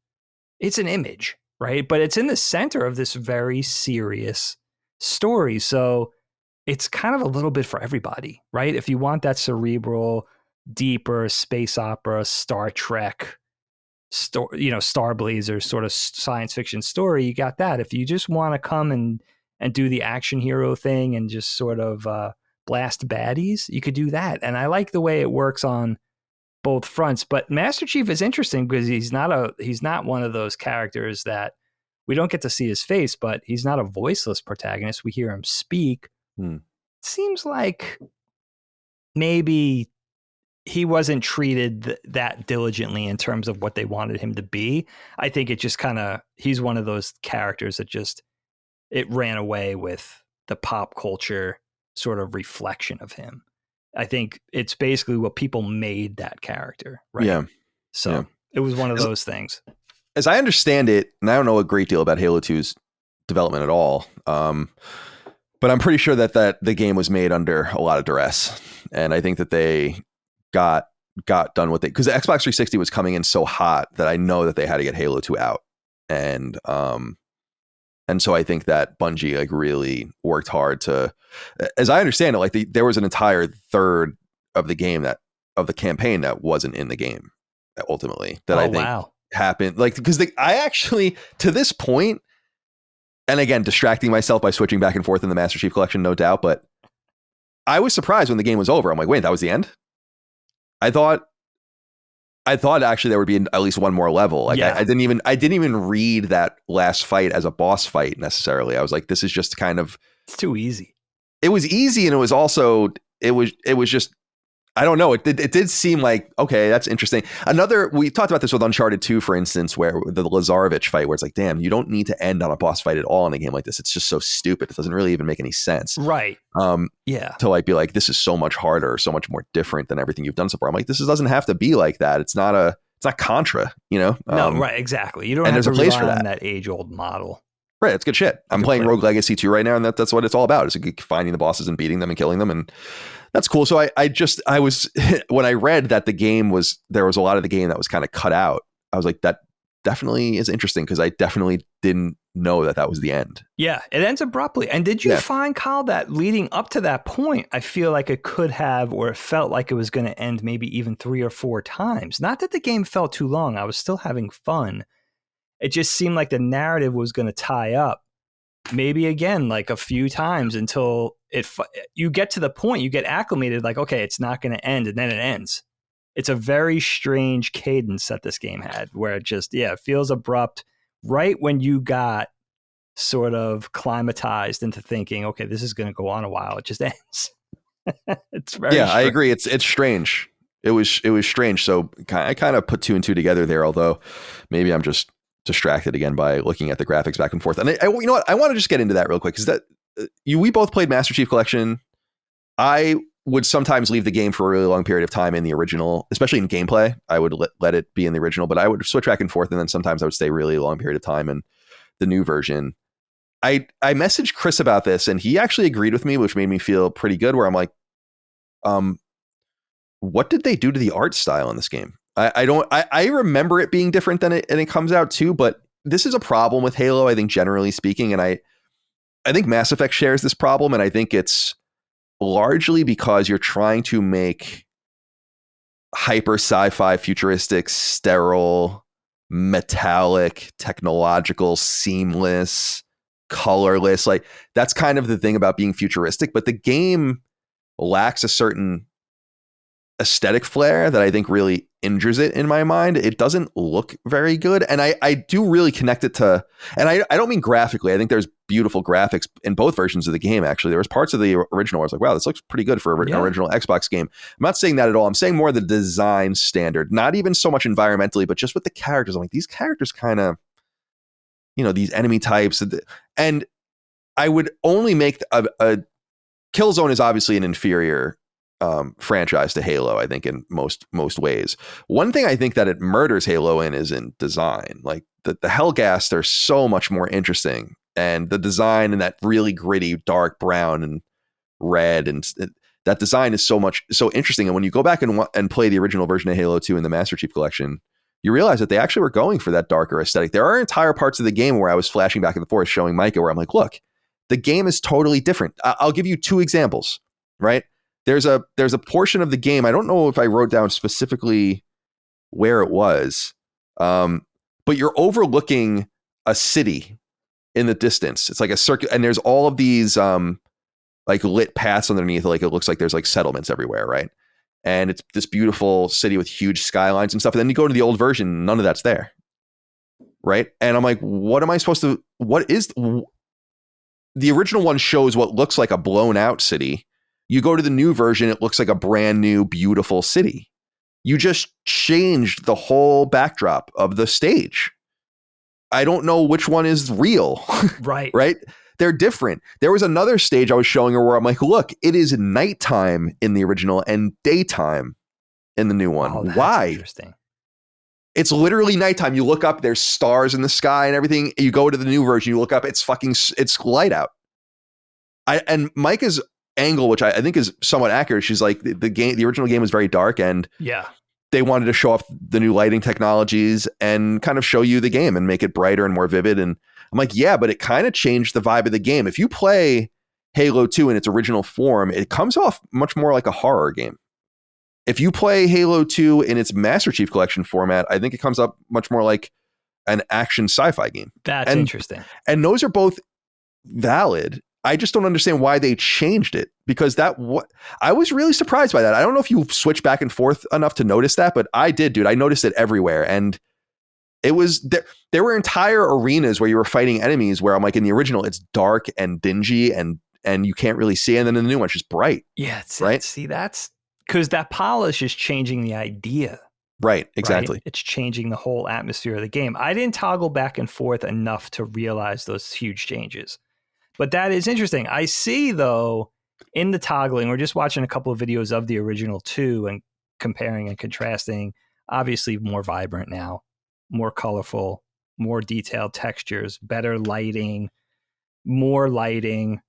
S2: it's an image, right? But it's in the center of this very serious story. So it's kind of a little bit for everybody, right? If you want that cerebral, deeper space opera, Star Trek, Star Blazer sort of science fiction story, you got that. If you just want to come and do the action hero thing and just sort of blast baddies, you could do that. And I like the way it works on both fronts. But Master Chief is interesting because he's not one of those characters that we don't get to see his face, but he's not a voiceless protagonist. We hear him speak. Seems like maybe he wasn't treated that diligently in terms of what they wanted him to be. I think it just he's one of those characters that just, it ran away with the pop culture sort of reflection of him. I think it's basically what people made that character, right?
S1: Yeah.
S2: So it was one of those things.
S1: As I understand it, and I don't know a great deal about Halo 2's development at all, but I'm pretty sure that the game was made under a lot of duress, and I think that they got done with it because the Xbox 360 was coming in so hot that I know that they had to get Halo 2 out, and so I think that Bungie like really worked hard to, as I understand it, like there was an entire third of the game of the campaign that wasn't in the game ultimately that I think happened, like because I actually to this point. And again, distracting myself by switching back and forth in the Master Chief Collection, no doubt. But I was surprised when the game was over. I'm like, wait, that was the end? I thought actually there would be at least one more level. Like I didn't even read that last fight as a boss fight necessarily. I was like, this is just kind of,
S2: it's too easy.
S1: It was easy, and it was also it was just, I don't know. It did seem like, okay, that's interesting. We talked about this with Uncharted 2, for instance, where the Lazarevich fight, where it's like, damn, you don't need to end on a boss fight at all in a game like this. It's just so stupid. It doesn't really even make any sense.
S2: Right.
S1: To like be like, this is so much harder, so much more different than everything you've done so far. I'm like, doesn't have to be like that. It's not Contra, you know?
S2: No, right, exactly. You don't have to rely on that age-old model.
S1: Right, it's good shit. I'm playing Rogue Legacy 2 right now, and that's what it's all about. It's finding the bosses and beating them and killing them, and that's cool. So I was when I read that there was a lot of the game that was kind of cut out, I was like, that definitely is interesting because I definitely didn't know that was the end.
S2: Yeah, it ends abruptly. And did you find, Kyle, that leading up to that point, I feel like it could have, or it felt like it was going to end maybe even 3 or 4 times. Not that the game felt too long. I was still having fun. It just seemed like the narrative was going to tie up maybe again, like a few times until you get to the point, you get acclimated, like, okay, it's not going to end, and then it ends. It's a very strange cadence that this game had where it just, it feels abrupt right when you got sort of climatized into thinking, okay, this is going to go on a while. It just ends. It's very strange.
S1: I agree. It's strange. It was strange. So I kind of put 2 and 2 together there, although maybe I'm just distracted again by looking at the graphics back and forth. And you know what? I want to just get into that real quick because we both played Master Chief Collection. I would sometimes leave the game for a really long period of time in the original, especially in gameplay. I would let it be in the original, but I would switch back and forth, and then sometimes I would stay really long period of time in the new version. I messaged Chris about this, and he actually agreed with me, which made me feel pretty good, where I'm like, what did they do to the art style in this game? I remember it being different than it comes out too, but this is a problem with Halo, I think, generally speaking. And I think Mass Effect shares this problem. And I think it's largely because you're trying to make hyper sci-fi, futuristic, sterile, metallic, technological, seamless, colorless. Like that's kind of the thing about being futuristic, but the game lacks a certain aesthetic flair that I think really injures it in my mind. It doesn't look very good. And I do really connect it to, and I don't mean graphically. I think there's beautiful graphics in both versions of the game. Actually, there was parts of the original where I was like, wow, this looks pretty good for an original Xbox game. I'm not saying that at all. I'm saying more the design standard, not even so much environmentally, but just with the characters. I'm like, these characters kind of, these enemy types. And I would only make a Killzone is obviously an inferior franchise to Halo, I think, in most ways. One thing I think that it murders Halo in is in design. Like the Hellghast are so much more interesting, and the design and that really gritty dark brown and red, and that design is so interesting. And when you go back and play the original version of Halo 2 in the Master Chief Collection, you realize that they actually were going for that darker aesthetic. There are entire parts of the game where I was flashing back and forth showing Micah where I'm like, look, the game is totally different. I'll give you 2 examples, right? There's a portion of the game, I don't know if I wrote down specifically where it was, but you're overlooking a city in the distance. It's like a circuit, and there's all of these like lit paths underneath. Like it looks like there's like settlements everywhere, right? And it's this beautiful city with huge skylines and stuff. And then you go to the old version, none of that's there, right? And I'm like, what am I supposed to? What is the original one? Shows what looks like a blown out city. You go to the new version, it looks like a brand new, beautiful city. You just changed the whole backdrop of the stage. I don't know which one is real.
S2: Right.
S1: Right? they're different. There was another stage I was showing her where I'm like, look, it is nighttime in the original and daytime in the new one.
S2: Oh, that's
S1: Why?
S2: Interesting.
S1: It's literally nighttime. You look up, there's stars in the sky and everything. You go to the new version, you look up, it's light out. And Micah's angle, which I think is somewhat accurate. She's like, the original game was very dark, and they wanted to show off the new lighting technologies and kind of show you the game and make it brighter and more vivid. And I'm like, yeah, but it kind of changed the vibe of the game. If you play Halo 2 in its original form, it comes off much more like a horror game. If you play Halo 2 in its Master Chief Collection format, I think it comes up much more like an action sci-fi game.
S2: That's interesting.
S1: And those are both valid. I just don't understand why they changed it, because I was really surprised by that. I don't know if you switch back and forth enough to notice that, but I did, dude. I noticed it everywhere. And it was there were entire arenas where you were fighting enemies where I'm like, in the original, it's dark and dingy and you can't really see. And then in the new one, it's just bright.
S2: Yeah.
S1: Right.
S2: See, that's because that polish is changing the idea.
S1: Right. Exactly.
S2: Right? It's changing the whole atmosphere of the game. I didn't toggle back and forth enough to realize those huge changes. But that is interesting. I see, though, in the toggling, we're just watching a couple of videos of the original 2 and comparing and contrasting. Obviously, more vibrant now, more colorful, more detailed textures, better lighting, more lighting,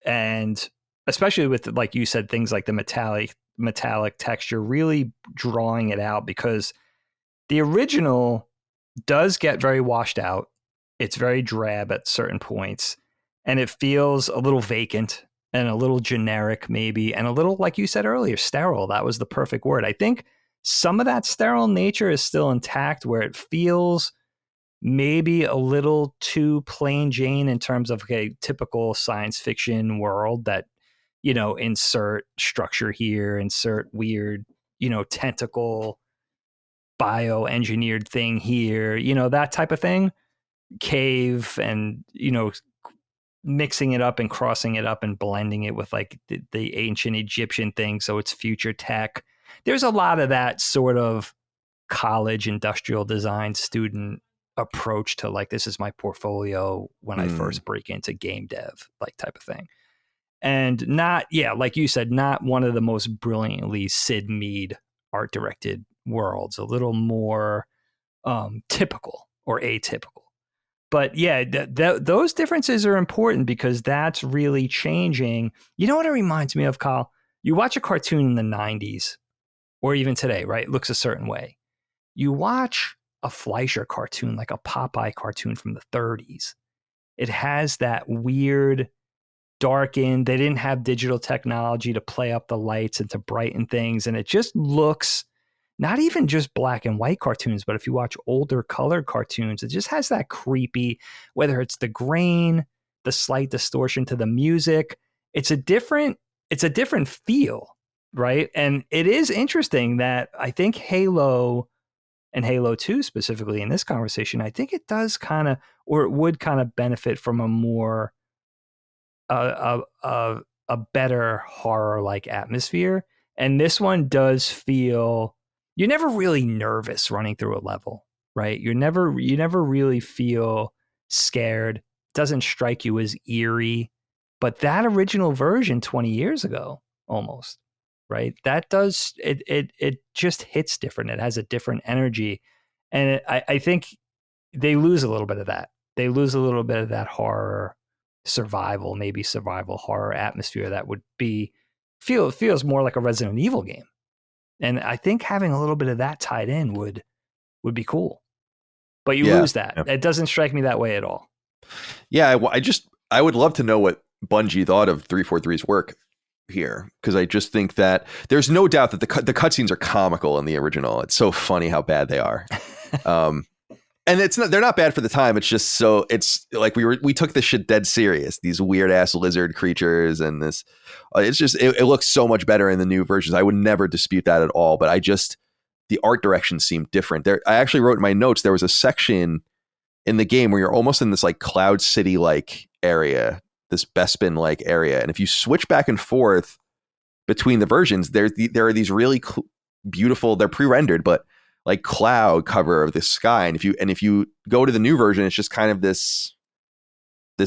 S2: and especially with, like you said, things like the metallic texture really drawing it out, because the original does get very washed out. It's very drab at certain points. And it feels a little vacant and a little generic, maybe, and a little, like you said earlier, sterile. That was the perfect word. I think some of that sterile nature is still intact, where it feels maybe a little too plain Jane in terms of a typical science fiction world that, insert structure here, insert weird, tentacle bioengineered thing here, that type of thing. Cave and, mixing it up and crossing it up and blending it with like the ancient Egyptian thing. So it's future tech. There's a lot of that sort of college industrial design student approach to like, this is my portfolio when I first break into game dev, like type of thing. And not, like you said, not one of the most brilliantly Sid Mead art directed worlds, a little more typical or atypical. But yeah, those differences are important, because that's really changing. You know what it reminds me of, Kyle? You watch a cartoon in the 90s or even today, right? It looks a certain way. You watch a Fleischer cartoon, like a Popeye cartoon from the 30s. It has that weird darkened. They didn't have digital technology to play up the lights and to brighten things. And it just looks not even just black and white cartoons, but if you watch older colored cartoons, it just has that creepy, whether it's the grain, the slight distortion to the music, it's a different feel, right? And it is interesting that I think Halo and Halo 2 specifically in this conversation, I think it does kind of, or it would kind of benefit from a more, a better horror-like atmosphere. And this one does feel, you're never really nervous running through a level, right? You never really feel scared. It doesn't strike you as eerie. But that original version 20 years ago, almost, right? That does, it just hits different. It has a different energy. And I think they lose a little bit of that. They lose a little bit of that horror, survival horror atmosphere that would feels more like a Resident Evil game. And I think having a little bit of that tied in would be cool. But you lose that. It doesn't strike me that way at all.
S1: Yeah, I would love to know what Bungie thought of 343's work here, because I just think that there's no doubt that the cutscenes are comical in the original. It's so funny how bad they are. And they're not bad for the time. It's just it's like we took this shit dead serious. These weird ass lizard creatures and this, it's just, it looks so much better in the new versions. I would never dispute that at all. But the art direction seemed different there. I actually wrote in my notes, there was a section in the game where you're almost in this like Cloud City like area, this Bespin like area. And if you switch back and forth between the versions, there are these really beautiful, they're pre-rendered, but like cloud cover of the sky. And if you go to the new version, it's just kind of this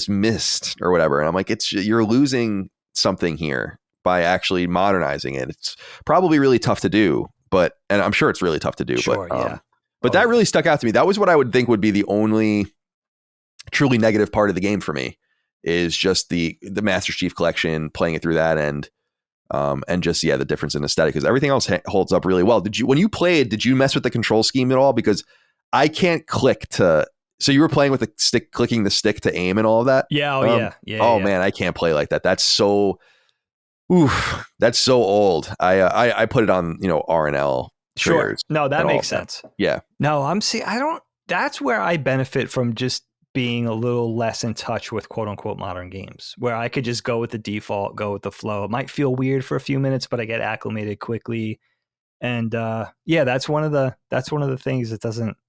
S1: mist or whatever. And I'm like, you're losing something here by actually modernizing it. It's probably really tough to do, and I'm sure it's really tough to do,
S2: sure,
S1: but that really stuck out to me. That was what I would think would be the only truly negative part of the game for me, is just the Master Chief Collection, playing it through that end. And just, the difference in aesthetic, because everything else holds up really well. When you played, did you mess with the control scheme at all? Because I can't click to, so you were playing with the stick, clicking the stick to aim and all of that?
S2: Yeah.
S1: Man, I can't play like that. That's so old. I put it on, R and L.
S2: Sure. No, that makes sense.
S1: Yeah.
S2: No, that's where I benefit from just being a little less in touch with quote unquote modern games, where I could just go with the default, go with the flow. It might feel weird for a few minutes, but I get acclimated quickly. And that's one of the things that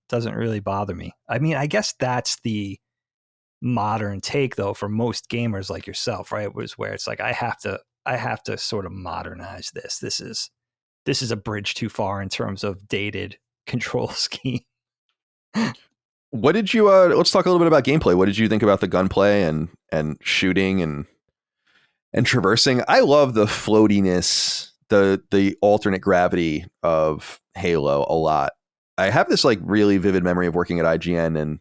S2: doesn't really bother me. I mean, I guess that's the modern take though for most gamers like yourself, right? Was where it's like I have to sort of modernize this. This is a bridge too far in terms of dated control scheme.
S1: What did you let's talk a little bit about gameplay. What did you think about the gunplay and shooting and traversing? I love the floatiness, the alternate gravity of Halo a lot. I have this like really vivid memory of working at IGN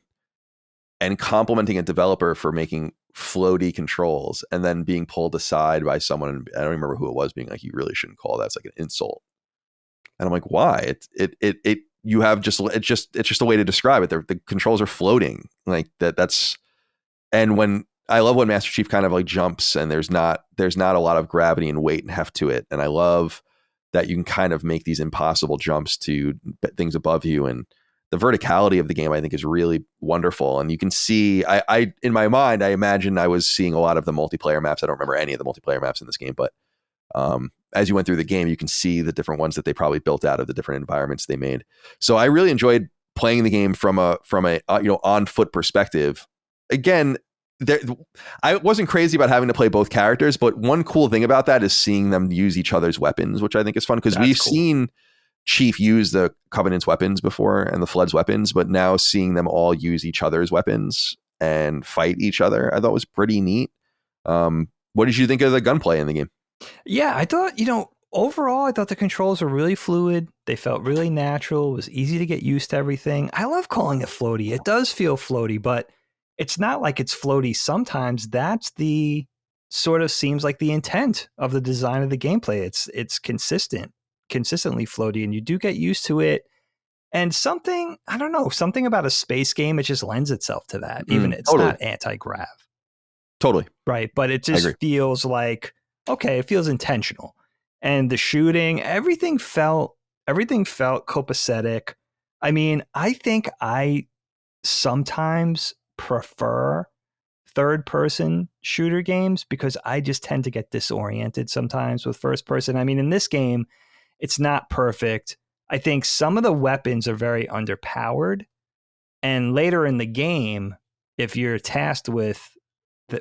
S1: and complimenting a developer for making floaty controls and then being pulled aside by someone, and I don't remember who it was, being like, you really shouldn't call that. It's like an insult. And I'm like, why? You have it's just a way to describe it. The controls are floating like that. And I love when Master Chief kind of like jumps and there's not a lot of gravity and weight and heft to it. And I love that you can kind of make these impossible jumps to things above you. And the verticality of the game, I think, is really wonderful. And you can see, I in my mind, I imagine I was seeing a lot of the multiplayer maps. I don't remember any of the multiplayer maps in this game, but as you went through the game, you can see the different ones that they probably built out of the different environments they made. So I really enjoyed playing the game from a on foot perspective. Again, I wasn't crazy about having to play both characters, but one cool thing about that is seeing them use each other's weapons, which I think is fun, because we've seen Chief use the Covenant's weapons before and the Flood's weapons, but now seeing them all use each other's weapons and fight each other, I thought was pretty neat. What did you think of the gunplay in the game?
S2: Yeah, I thought, overall, I thought the controls were really fluid. They felt really natural. It was easy to get used to everything. I love calling it floaty. It does feel floaty, but it's not like it's floaty. Sometimes that's the sort of seems like the intent of the design of the gameplay. It's consistently floaty, and you do get used to it. And something about a space game, it just lends itself to that. Even it's
S1: totally
S2: not anti-grav.
S1: Totally.
S2: Right. But it just feels like, okay, it feels intentional. And the shooting, everything felt copacetic. I mean, I think I sometimes prefer third person shooter games because I just tend to get disoriented sometimes with first person. I mean, in this game, it's not perfect. I think some of the weapons are very underpowered. And later in the game, if you're tasked with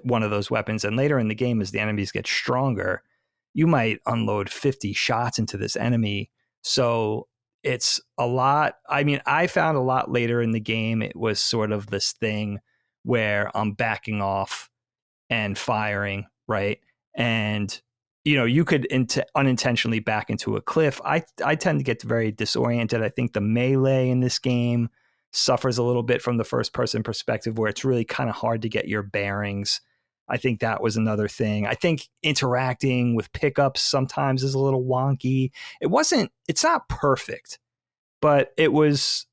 S2: one of those weapons, and later in the game as the enemies get stronger, you might unload 50 shots into this enemy. So it's a lot. I mean, I found a lot later in the game, it was sort of this thing where I'm backing off and firing, right? And, you could unintentionally back into a cliff. I tend to get very disoriented. I think the melee in this game suffers a little bit from the first person perspective, where it's really kind of hard to get your bearings. I think that was another thing. I think interacting with pickups sometimes is a little wonky. It's not perfect, but it was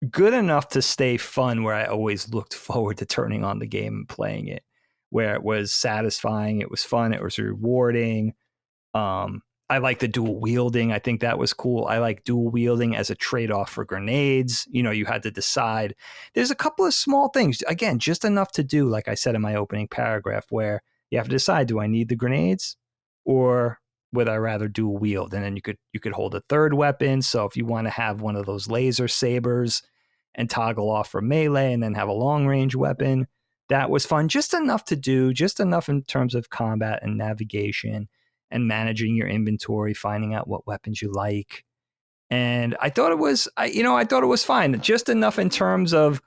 S2: good enough to stay fun, where I always looked forward to turning on the game and playing it, where it was satisfying, it was fun, it was rewarding. I like the dual wielding. I think that was cool. I like dual wielding as a trade-off for grenades. You had to decide. There's a couple of small things, again, just enough to do, like I said in my opening paragraph, where you have to decide, do I need the grenades or would I rather dual wield? And then you could hold a third weapon. So if you want to have one of those laser sabers and toggle off for melee and then have a long range weapon, that was fun. Just enough to do, just enough in terms of combat and navigation and managing your inventory, finding out what weapons you like. And I thought it was, I thought it was fine. Just enough in terms of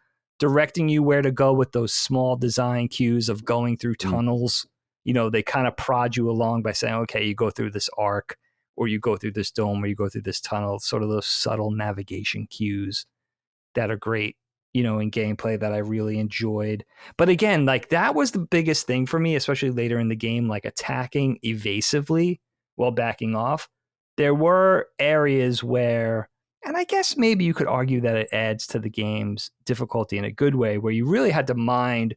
S2: directing you where to go with those small design cues of going through tunnels. You know, they kind of prod you along by saying, okay, you go through this arc, or you go through this dome, or you go through this tunnel, sort of those subtle navigation cues that are great, you know, in gameplay that I really enjoyed. But again, like that was the biggest thing for me, especially later in the game, like attacking evasively while backing off. There were areas where, and I guess maybe you could argue that it adds to the game's difficulty in a good way, where you really had to mind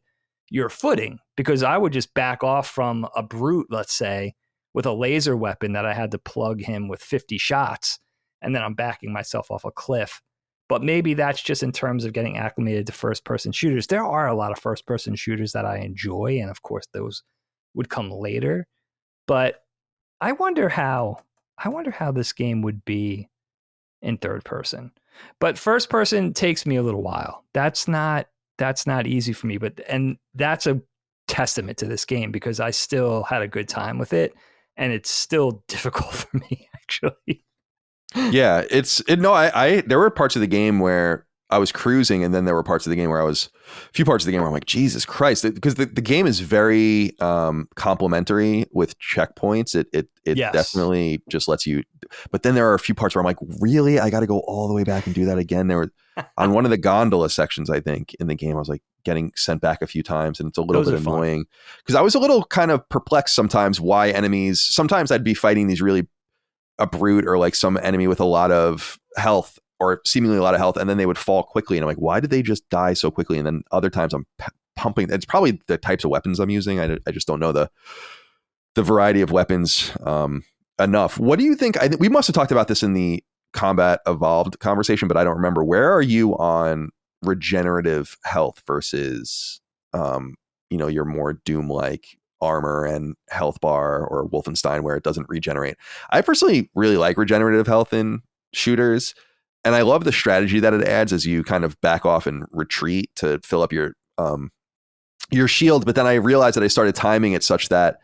S2: your footing, because I would just back off from a brute, let's say, with a laser weapon that I had to plug him with 50 shots, and then I'm backing myself off a cliff. But maybe that's just in terms of getting acclimated to first-person shooters. There are a lot of first-person shooters that I enjoy, and of course those would come later. But I wonder how this game would be in third person. But first person takes me a little while. That's not easy for me, and that's a testament to this game, because I still had a good time with it, and it's still difficult for me, actually.
S1: Yeah, there were parts of the game where I was cruising, and then there were parts of the game where a few parts of the game where I'm like, Jesus Christ, because the game is very complimentary with checkpoints. It yes. Definitely just lets you, but then there are a few parts where I'm like, really, I got to go all the way back and do that again. There were on one of the gondola sections, I think, in the game, I was like getting sent back a few times, and it's a little bit annoying because I was a little kind of perplexed sometimes why enemies. Sometimes I'd be fighting these really a brute or like some enemy with a lot of health, or seemingly a lot of health, and then they would fall quickly, and I'm like, why did they just die so quickly? And then other times I'm pumping. It's probably the types of weapons I'm using. I just don't know the variety of weapons enough. What do you think? We must have talked about this in the Combat Evolved conversation, but I don't remember. Where are you on regenerative health versus your more Doom-like armor and health bar, or Wolfenstein where it doesn't regenerate? I personally really like regenerative health in shooters, and I love the strategy that it adds as you kind of back off and retreat to fill up your shield. But then I realized that I started timing it such that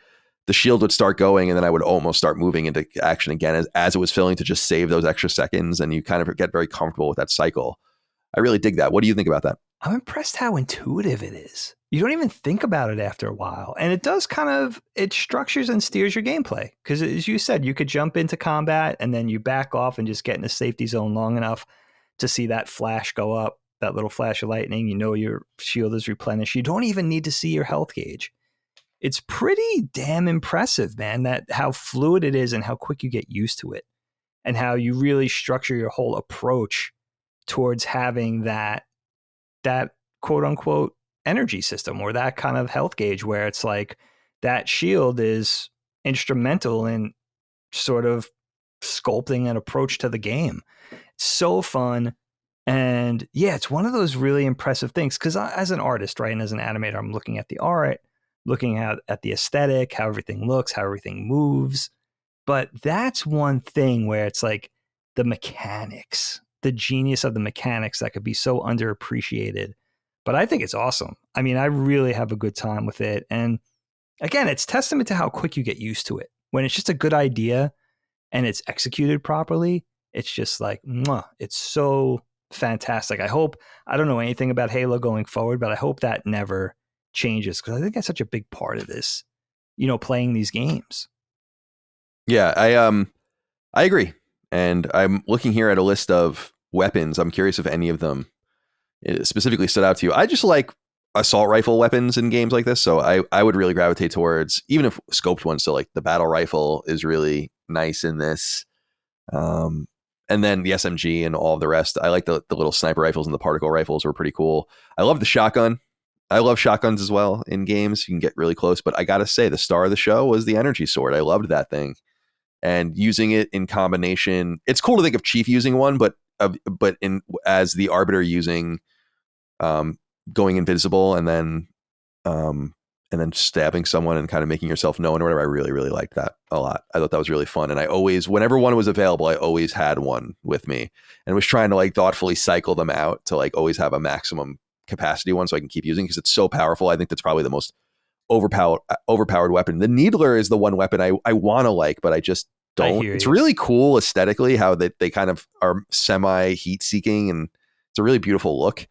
S1: the shield would start going, and then I would almost start moving into action again as it was filling, to just save those extra seconds, and you kind of get very comfortable with that cycle. I really dig that. What do you think about that?
S2: I'm impressed how intuitive it is. You don't even think about it after a while. And it does it structures and steers your gameplay. Because as you said, you could jump into combat and then you back off and just get in a safety zone long enough to see that flash go up, that little flash of lightning. You know your shield is replenished. You don't even need to see your health gauge. It's pretty damn impressive, man, that how fluid it is and how quick you get used to it. And how you really structure your whole approach towards having that quote unquote energy system, or that kind of health gauge, where it's like that shield is instrumental in sort of sculpting an approach to the game. It's so fun. And yeah, it's one of those really impressive things, because as an artist, right, and as an animator, I'm looking at the art, looking at the aesthetic, how everything looks, how everything moves. But that's one thing where it's like the mechanics, the genius of the mechanics that could be so underappreciated. But I think it's awesome. I mean, I really have a good time with it. And again, it's testament to how quick you get used to it. When it's just a good idea and it's executed properly, it's just like, mwah, it's so fantastic. I don't know anything about Halo going forward, but I hope that never changes, because I think that's such a big part of this, playing these games.
S1: Yeah, I agree. And I'm looking here at a list of weapons. I'm curious if any of them specifically stood out to you. I just like assault rifle weapons in games like this. So I would really gravitate towards, even if scoped ones. So like the battle rifle is really nice in this. And then the SMG and all of the rest. I like the little sniper rifles, and the particle rifles were pretty cool. I love the shotgun. I love shotguns as well in games. You can get really close, but I got to say the star of the show was the energy sword. I loved that thing. And using it in combination, it's cool to think of Chief using one, but as the Arbiter using, going invisible and then stabbing someone and kind of making yourself known or whatever. I really, really liked that a lot. I thought that was really fun. And I always, whenever one was available, I always had one with me and was trying to like thoughtfully cycle them out to like always have a maximum capacity one so I can keep using, because it's so powerful. I think that's probably the most overpowered weapon. The Needler is the one weapon I want to like, but I just don't. It's really cool aesthetically how they kind of are semi heat seeking, and it's a really beautiful look.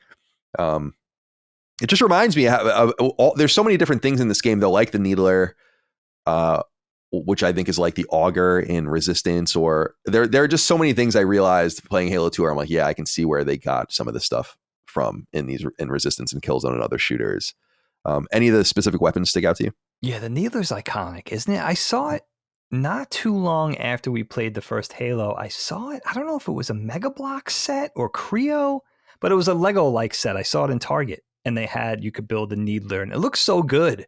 S1: it just reminds me of there's so many different things in this game though, like the needler, which I think is like the auger in Resistance, or there are just so many things I realized playing Halo 2 where I'm like, yeah, I can see where they got some of this stuff from in Resistance and Killzone and other shooters. Any of the specific weapons stick out to you?
S2: Yeah, the needler's iconic, isn't it? I saw it not too long after we played the first Halo. I saw it. I don't know if it was a Mega Block set or Creo, but it was a Lego-like set. I saw it in Target, and you could build a needler, and it looks so good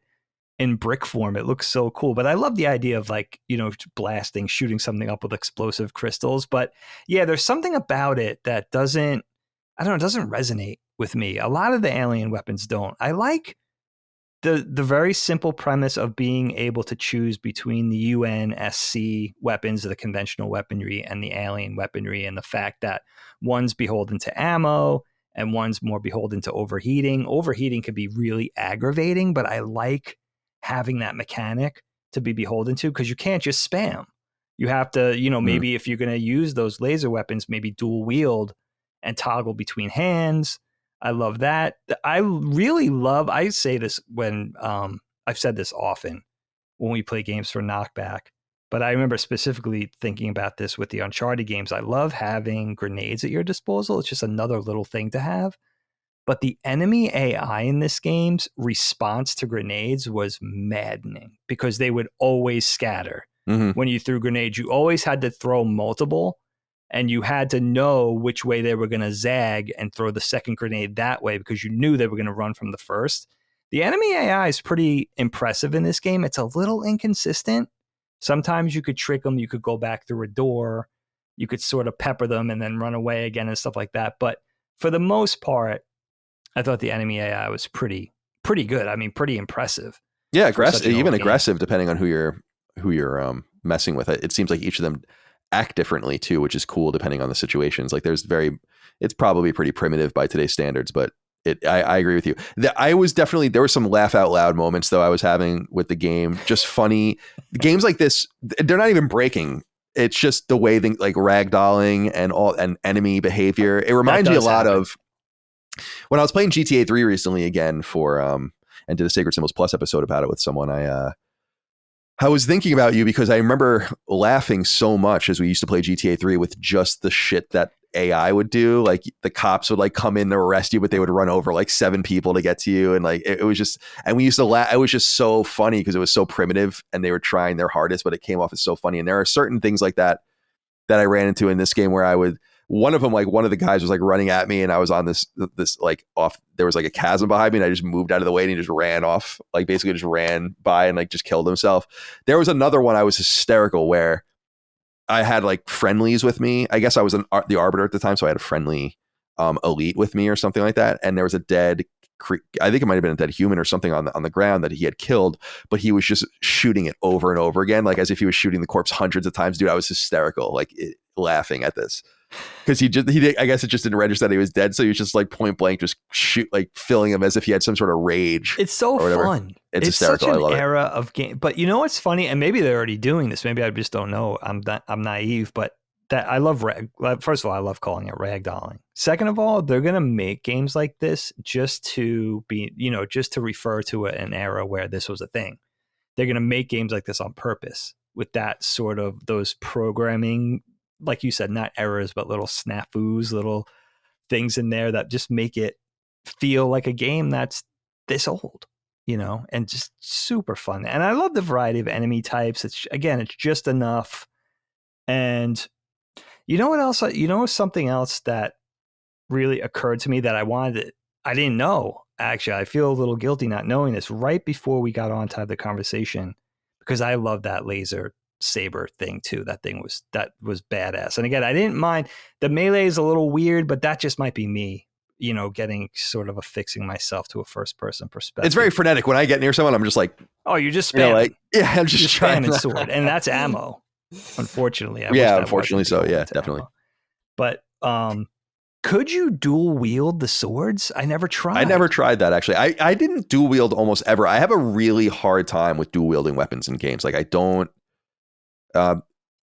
S2: in brick form. It looks so cool. But I love the idea of blasting, shooting something up with explosive crystals. But yeah, there's something about it that doesn't resonate with me. A lot of the alien weapons don't. I like the very simple premise of being able to choose between the UNSC weapons, the conventional weaponry, and the alien weaponry, and the fact that one's beholden to ammo and one's more beholden to overheating. Overheating can be really aggravating, but I like having that mechanic to be beholden to, because you can't just spam. You have to, maybe if you're going to use those laser weapons, maybe dual wield and toggle between hands. I love that. I say this when I've said this often when we play games for KnockBack, but I remember specifically thinking about this with the Uncharted games. I love having grenades at your disposal. It's just another little thing to have. But the enemy AI in this game's response to grenades was maddening, because they would always scatter. When you threw grenades, you always had to throw multiple, and you had to know which way they were going to zag and throw the second grenade that way, because you knew they were going to run from the first. The enemy AI is pretty impressive in this game. It's a little inconsistent. Sometimes you could trick them. You could go back through a door. You could sort of pepper them and then run away again and stuff like that. But for the most part, I thought the enemy AI was pretty good. I mean, pretty impressive.
S1: Yeah, aggressive, even aggressive, depending on who you're messing with. It seems like each of them act differently too, which is cool depending on the situations. Like it's probably pretty primitive by today's standards, but I agree with you. There were some laugh out loud moments though I was having with the game. Just funny games like this, they're not even breaking. It's just the way things like ragdolling and enemy behavior. It reminds me a lot of when I was playing GTA 3 recently again and did a Sacred Symbols Plus episode about it with someone. I was thinking about you because I remember laughing so much as we used to play GTA 3 with just the shit that AI would do. Like the cops would like come in to arrest you, but they would run over like 7 people to get to you. And like, it was just, and we used to laugh. It was just so funny because it was so primitive and they were trying their hardest, but it came off as so funny. And there are certain things like that I ran into in this game where one of them, like one of the guys was like running at me and I was on this like off, there was like a chasm behind me and I just moved out of the way and he just ran off, like basically just ran by and like just killed himself. There was another one I was hysterical where I had like friendlies with me. I guess I was the arbiter at the time. So I had a friendly elite with me or something like that. And there was a dead, I think it might've been a dead human or something on the ground that he had killed, but he was just shooting it over and over again. Like as if he was shooting the corpse hundreds of times. Dude, I was hysterical, like laughing at this. Because I guess it just didn't register that he was dead, so he was just like point blank, just shoot, like filling him as if he had some sort of rage.
S2: It's so fun. It's hysterical. Such an era of game. But you know what's funny, and maybe they're already doing this. Maybe I just don't know. I'm naive, but that I love First of all, I love calling it ragdolling. Second of all, they're gonna make games like this just to be, just to refer to an era where this was a thing. They're gonna make games like this on purpose with that sort of those programming. Like you said, not errors, but little snafus, little things in there that just make it feel like a game that's this old, and just super fun. And I love the variety of enemy types. It's just enough. And you know what else? Something else that really occurred to me that I didn't know. Actually, I feel a little guilty not knowing this right before we got on to have the conversation, because I love that laser saber thing too. That was badass. And again, I didn't mind the melee is a little weird, but that just might be me, getting sort of affixing myself to a first person perspective.
S1: It's very frenetic. When I get near someone, I'm just like,
S2: oh, you're just spamming.
S1: I'm just trying
S2: spamming sword, and that's ammo. Unfortunately,
S1: unfortunately, so yeah, definitely.
S2: Ammo. But could you dual wield the swords? I never tried.
S1: I never tried that actually. I didn't dual wield almost ever. I have a really hard time with dual wielding weapons in games. Like I don't.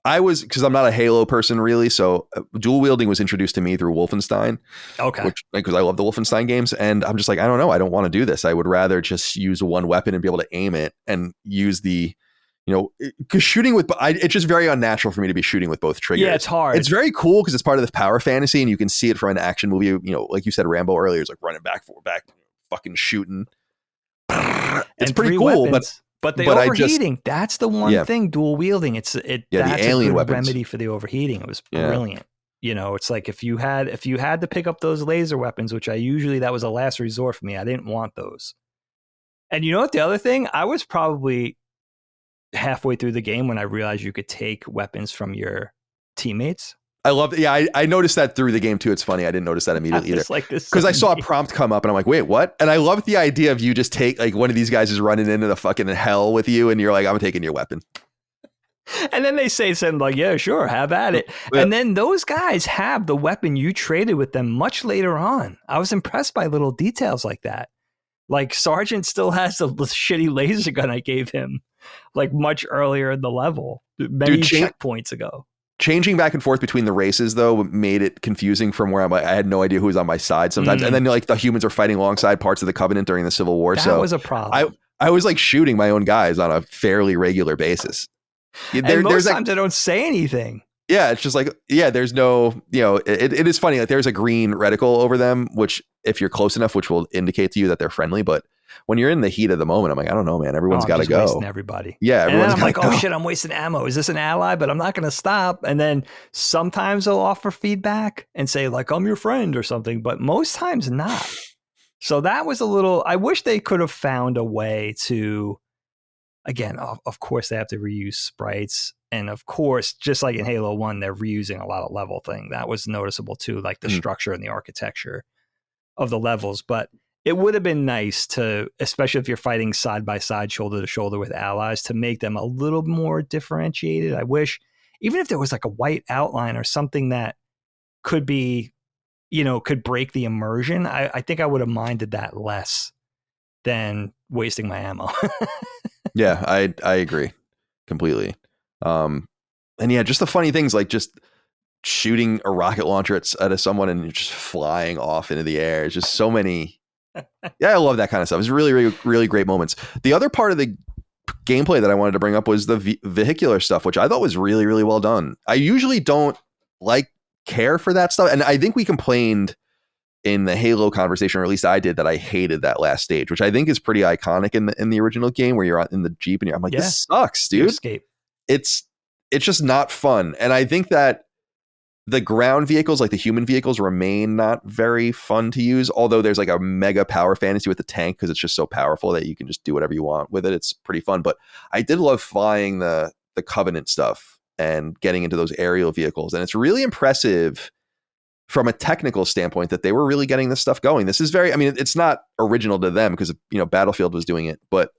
S1: because I'm not a Halo person really, so dual wielding was introduced to me through Wolfenstein.
S2: Okay.
S1: Which, because I love the Wolfenstein games, and I'm just like, I don't know, I don't want to do this. I would rather just use one weapon and be able to aim it and use the, because shooting with, it's just very unnatural for me to be shooting with both triggers.
S2: Yeah, it's hard.
S1: It's very cool because it's part of the power fantasy, and you can see it from an action movie. Like you said, Rambo earlier, it's like running back, forward, back, fucking shooting. It's pretty cool,
S2: weapons. But the overheating, that's the one thing, dual wielding. That's
S1: the alien
S2: a good
S1: weapons.
S2: remedy for the overheating. It was brilliant. It's like if you had to pick up those laser weapons, which that was a last resort for me. I didn't want those. And you know what? The other thing, I was probably halfway through the game when I realized you could take weapons from your teammates.
S1: I love it. Yeah, I noticed that through the game too. It's funny. I didn't notice that immediately either. Because I saw a prompt come up and I'm like, wait, what? And I love the idea of you just take, like, one of these guys is running into the fucking hell with you and you're like, I'm taking your weapon.
S2: And then they say something like, yeah, sure, have at it. Yeah. And then those guys have the weapon you traded with them much later on. I was impressed by little details like that. Like Sergeant still has the shitty laser gun I gave him, like much earlier in the level, many checkpoints ago. Changing
S1: back and forth between the races, though, made it confusing from where I had no idea who was on my side sometimes. And then, like, the humans are fighting alongside parts of the Covenant during the Civil War.
S2: That was a problem.
S1: I was, like, shooting my own guys on a fairly regular basis.
S2: And most times they don't say anything.
S1: Yeah, it's just like, there's no, it is funny. Like, there's a green reticle over them, which, if you're close enough, which will indicate to you that they're friendly. But when you're in the heat of the moment, I'm like, I don't know, man. Everyone's got to go.
S2: Wasting everybody.
S1: Yeah, everyone's
S2: and then I'm like, oh shit, I'm wasting ammo. Is this an ally? But I'm not going to stop. And then sometimes they'll offer feedback and say, like, I'm your friend or something. But most times not. So that was a little. I wish they could have found a way to. Again, of course, they have to reuse sprites. And of course, just like in Halo 1, they're reusing a lot of level thing. That was noticeable too, like the structure and the architecture of the levels. But it would have been nice to, especially if you're fighting side by side, shoulder to shoulder with allies, to make them a little more differentiated. I wish, even if there was like a white outline or something that could be, could break the immersion, I think I would have minded that less than wasting my ammo.
S1: Yeah, I agree completely. And yeah, just the funny things like just shooting a rocket launcher at someone and just flying off into the air. It's just so many. Yeah, I love that kind of stuff. It's really, really, really great moments. The other part of the gameplay that I wanted to bring up was the vehicular stuff, which I thought was really, really well done. I usually don't care for that stuff. And I think we complained in the Halo conversation, or at least I did, that I hated that last stage, which I think is pretty iconic in the original game where you're in the Jeep and I'm like, this sucks, dude.
S2: Escape.
S1: It's just not fun. And I think that the ground vehicles, like the human vehicles, remain not very fun to use, although there's like a mega power fantasy with the tank because it's just so powerful that you can just do whatever you want with it. It's pretty fun. But I did love flying the Covenant stuff and getting into those aerial vehicles. And it's really impressive from a technical standpoint that they were really getting this stuff going. This is it's not original to them because, Battlefield was doing it. But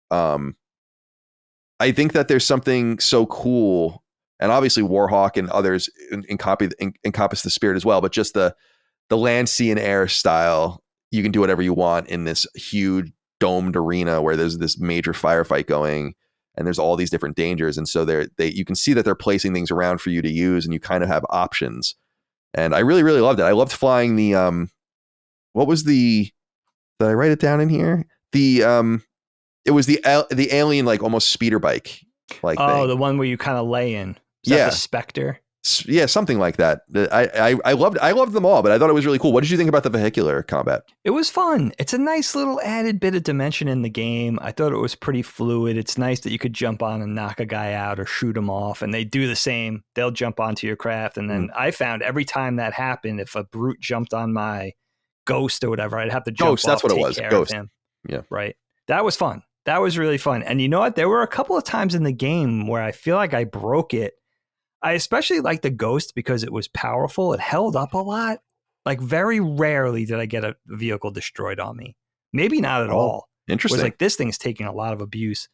S1: I think that there's something so cool. And obviously Warhawk and others encompass the spirit as well. But just the land, sea, and air style, you can do whatever you want in this huge domed arena where there's this major firefight going and there's all these different dangers. And so you can see that they're placing things around for you to use and you kind of have options. And I really, really loved it. I loved flying the, did I write it down in here? It was the alien, like almost speeder bike. Thing.
S2: The one where you kind of lay in. Is that the Spectre?
S1: Yeah, something like that. I loved them all, but I thought it was really cool. What did you think about the vehicular combat?
S2: It was fun. It's a nice little added bit of dimension in the game. I thought it was pretty fluid. It's nice that you could jump on and knock a guy out or shoot him off, and they do the same. They'll jump onto your craft, and then I found every time that happened, if a brute jumped on my Ghost or whatever, I'd have to jump
S1: Ghost,
S2: off,
S1: that's what it was. Ghost.
S2: Him.
S1: Yeah.
S2: Right. That was fun. That was really fun. And you know what? There were a couple of times in the game where I feel like I broke it. I especially liked the Ghost because it was powerful. It held up a lot. Like very rarely did I get a vehicle destroyed on me. Maybe not at all.
S1: Interesting.
S2: It was like this thing's taking a lot of abuse.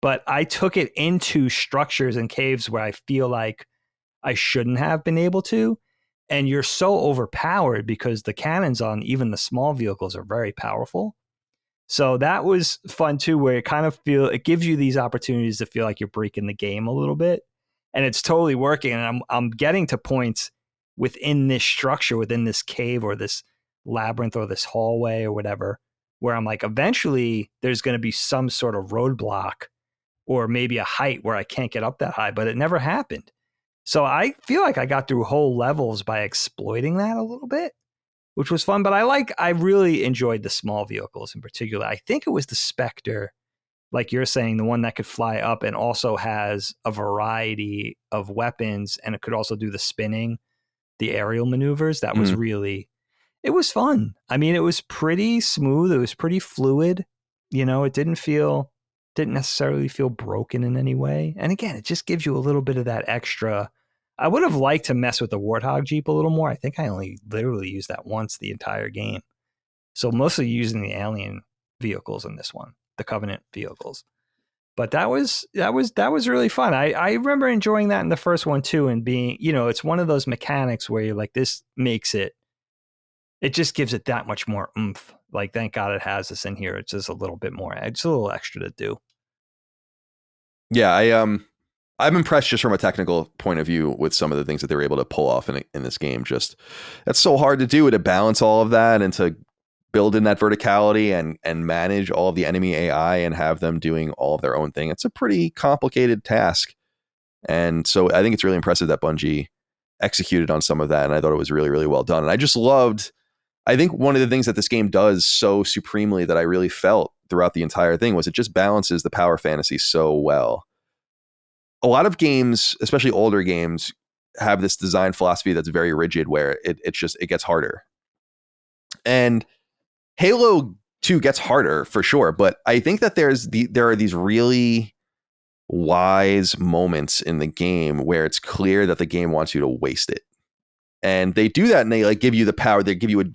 S2: But I took it into structures and caves where I feel like I shouldn't have been able to. And you're so overpowered because the cannons on even the small vehicles are very powerful. So that was fun too, where it gives you these opportunities to feel like you're breaking the game a little bit. and it's totally working. And I'm getting to points within this structure, within this cave or this labyrinth or this hallway or whatever, where I'm like, eventually there's going to be some sort of roadblock or maybe a height where I can't get up that high, but it never happened. So I feel like I got through whole levels by exploiting that a little bit, which was fun. But I really enjoyed the small vehicles in particular. I think it was the Spectre, like you're saying, the one that could fly up and also has a variety of weapons, and it could also do the spinning, the aerial maneuvers. That was really, it was fun. I mean, it was pretty smooth. It was pretty fluid. You know, it didn't necessarily feel broken in any way. And again, it just gives you a little bit of that extra. I would have liked to mess with the Warthog Jeep a little more. I think I only literally used that once the entire game. So mostly using the alien vehicles in this one, the Covenant vehicles. But that was really fun. I remember enjoying that in the first one too, and being, you know, it's one of those mechanics where you're like, this makes it just gives it that much more oomph. Like, thank God it has this in here. It's just a little bit more. It's a little extra to do.
S1: Yeah, I'm impressed just from a technical point of view with some of the things that they were able to pull off in this game. Just, that's so hard to do, to balance all of that and to build in that verticality and manage all of the enemy AI and have them doing all of their own thing. It's a pretty complicated task. And so I think it's really impressive that Bungie executed on some of that. And I thought it was really, really well done. And I just loved, I think one of the things that this game does so supremely that I really felt throughout the entire thing was it just balances the power fantasy so well. A lot of games, especially older games, have this design philosophy that's very rigid where it gets harder. And Halo 2 gets harder for sure, but I think that there are these really wise moments in the game where it's clear that the game wants you to waste it. And they do that, and they like give you the power. They give you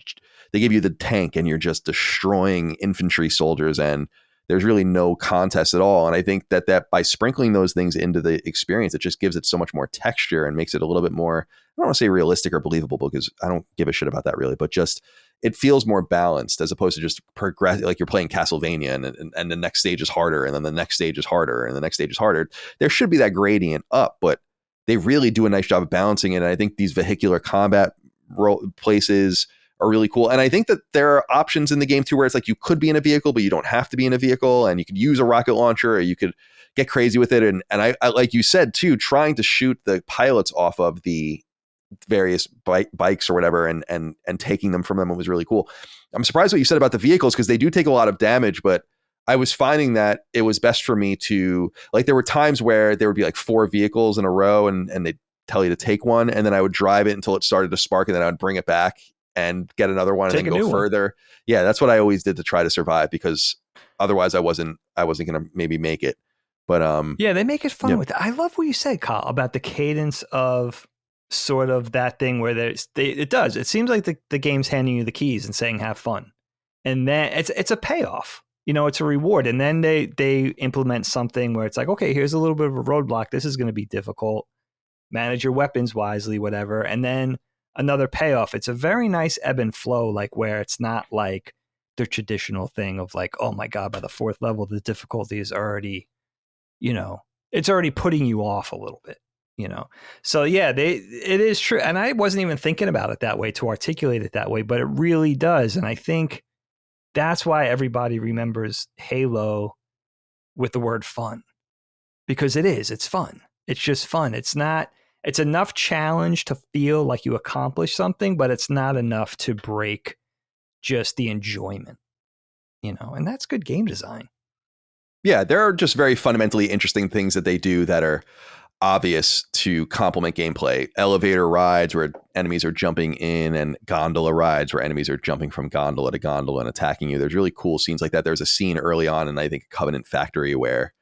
S1: the tank, and you're just destroying infantry soldiers, and there's really no contest at all. And I think that by sprinkling those things into the experience, it just gives it so much more texture and makes it a little bit more, I don't want to say realistic or believable, because I don't give a shit about that really, but just it feels more balanced as opposed to just progress, like you're playing Castlevania and the next stage is harder, and then the next stage is harder, and the next stage is harder. There should be that gradient up, but they really do a nice job of balancing it. And I think these vehicular combat places are really cool. And I think that there are options in the game too, where it's like you could be in a vehicle, but you don't have to be in a vehicle, and you could use a rocket launcher, or you could get crazy with it. And I like you said too, trying to shoot the pilots off of the various bikes or whatever and taking them from them was really cool. I'm surprised what you said about the vehicles, because they do take a lot of damage, but I was finding that it was best for me to, like, there were times where there would be like 4 vehicles in a row and they'd tell you to take one, and then I would drive it until it started to spark, and then I would bring it back and get another one and then go further. Yeah, that's what I always did to try to survive, because otherwise I wasn't going to maybe make it. But
S2: yeah, they make it fun with it. I love what you said, Kyle, about the cadence of sort of that thing where it does. It seems like the game's handing you the keys and saying have fun, and then it's a payoff. You know, it's a reward. And then they implement something where it's like, okay, here's a little bit of a roadblock. This is going to be difficult. Manage your weapons wisely, whatever. And then another payoff. It's a very nice ebb and flow, like where it's not like the traditional thing of like, oh my God, by the 4th level, the difficulty is already, you know, it's already putting you off a little bit, you know? So yeah, it is true. And I wasn't even thinking about it that way, to articulate it that way, but it really does. And I think that's why everybody remembers Halo with the word fun, because it's fun. It's just fun. It's enough challenge to feel like you accomplished something, but it's not enough to break just the enjoyment, you know, and that's good game design.
S1: Yeah, there are just very fundamentally interesting things that they do that are obvious to complement gameplay. Elevator rides where enemies are jumping in, and gondola rides where enemies are jumping from gondola to gondola and attacking you. There's really cool scenes like that. There's a scene early on in, I think, Covenant Factory where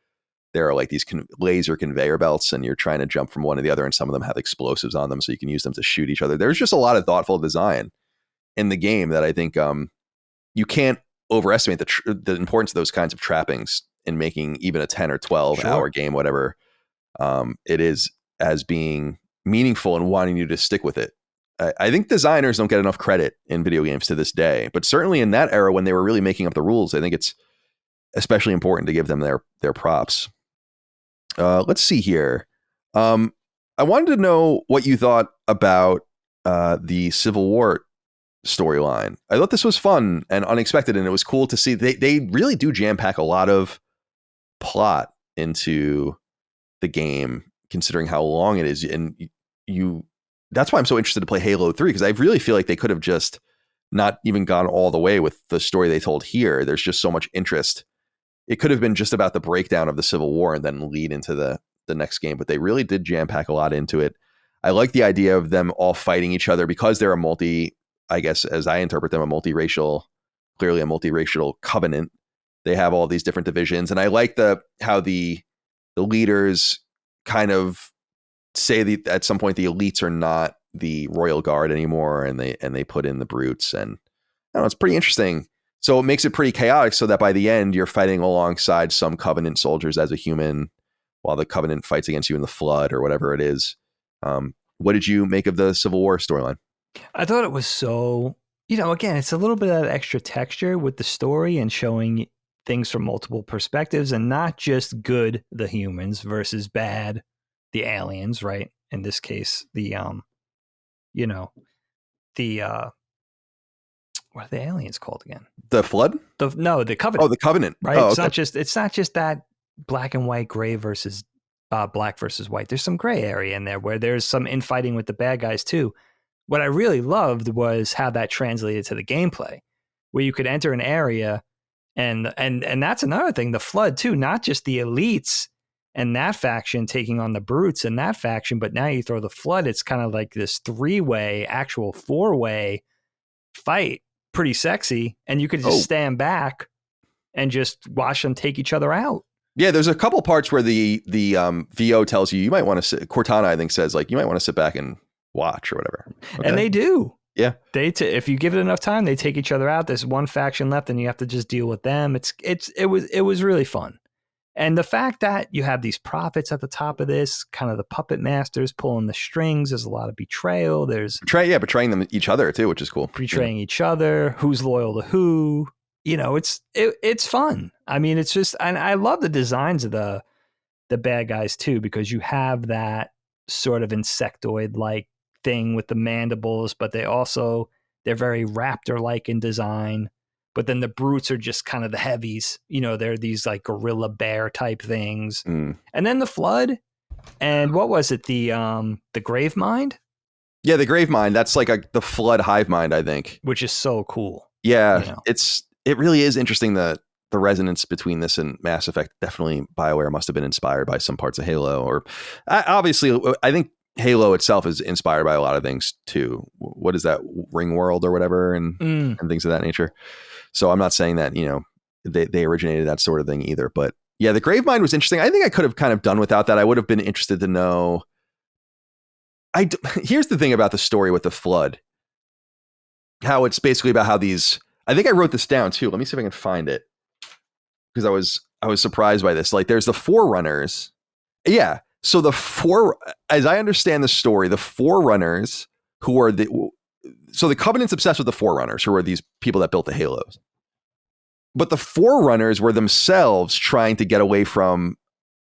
S1: there are like these laser conveyor belts, and you're trying to jump from one to the other, and some of them have explosives on them, so you can use them to shoot each other. There's just a lot of thoughtful design in the game that I think you can't overestimate the importance of those kinds of trappings in making even a 10 or 12 hour game, whatever it is, as being meaningful and wanting you to stick with it. I think designers don't get enough credit in video games to this day, but certainly in that era when they were really making up the rules, I think it's especially important to give them their props. Let's see here. I wanted to know what you thought about the Civil War storyline. I thought this was fun and unexpected, and it was cool to see. They really do jam pack a lot of plot into the game, considering how long it is. And that's why I'm so interested to play Halo 3, because I really feel like they could have just not even gone all the way with the story they told here. There's just so much interest. It could have been just about the breakdown of the Civil War and then lead into the next game, but they really did jam pack a lot into it. I like the idea of them all fighting each other because they're I guess as I interpret them, clearly a multiracial covenant. They have all these different divisions, and I like how the leaders kind of say that at some point the elites are not the royal guard anymore, and they put in the brutes, and I don't know, it's pretty interesting. So it makes it pretty chaotic, so that by the end you're fighting alongside some Covenant soldiers as a human, while the Covenant fights against you in the Flood or whatever it is. What did you make of the Civil War storyline?
S2: I thought it was so, again, it's a little bit of extra texture with the story and showing things from multiple perspectives, and not just good, the humans, versus bad, the aliens, right? In this case, the what are the aliens called again?
S1: The Flood?
S2: The Covenant.
S1: Oh, the Covenant.
S2: Right.
S1: Oh,
S2: It's
S1: okay.
S2: not just that black and white, gray versus black versus white. There's some gray area in there where there's some infighting with the bad guys too. What I really loved was how that translated to the gameplay, where you could enter an area, and that's another thing. The Flood too, not just the elites and that faction taking on the brutes and that faction, but now you throw the Flood. It's kind of like this 3-way, actual 4-way fight. Pretty sexy, and you could just stand back and just watch them take each other out.
S1: Yeah, there's a couple parts where the VO tells you might want to sit. Cortana, I think, says like you might want to sit back and watch or whatever. Okay.
S2: And they do.
S1: Yeah,
S2: if you give it enough time, they take each other out. There's one faction left, and you have to just deal with them. It was really fun, and the fact that you have these prophets at the top of this, kind of the puppet masters pulling the strings. There's a lot of betrayal. There's
S1: betraying them each other too, which is cool.
S2: Betraying each other. Who's loyal to who? It's fun. I mean, it's just, and I love the designs of the bad guys too, because you have that sort of insectoid like thing with the mandibles, but they're very raptor like in design. But then the brutes are just kind of the heavies. They're these like gorilla bear type things. And then the Flood, and what was it? The Grave Mind.
S1: Yeah, the Grave Mind. That's like the Flood hive mind, I think,
S2: which is so cool.
S1: Yeah, it really is interesting, the resonance between this and Mass Effect. Definitely BioWare must have been inspired by some parts of Halo, or obviously I think Halo itself is inspired by a lot of things too. What is that, Ring World or whatever, and things of that nature. So I'm not saying that they originated that sort of thing either, but yeah, the Grave Mind was interesting. I think I could have kind of done without that. I would have been interested to know. Here's the thing about the story with the Flood, how it's basically about how these. I think I wrote this down too. Let me see if I can find it, because I was surprised by this. Like, there's the Forerunners. Yeah. So as I understand the story, the Forerunners, who are the Covenant's obsessed with the Forerunners, who are these people that built the Halos. But the Forerunners were themselves trying to get away from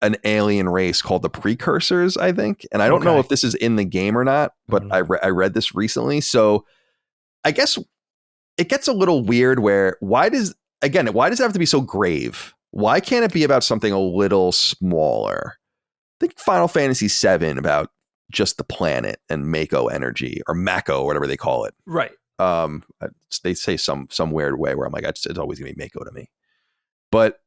S1: an alien race called the Precursors, I think. And I don't know if this is in the game or not, but I read this recently. So I guess it gets a little weird where why does it have to be so grave? Why can't it be about something a little smaller? I think Final Fantasy VII about just the planet and Mako energy, or Mako, whatever they call it.
S2: Right.
S1: They say some weird way where I'm like, it's always gonna be Mako to me. But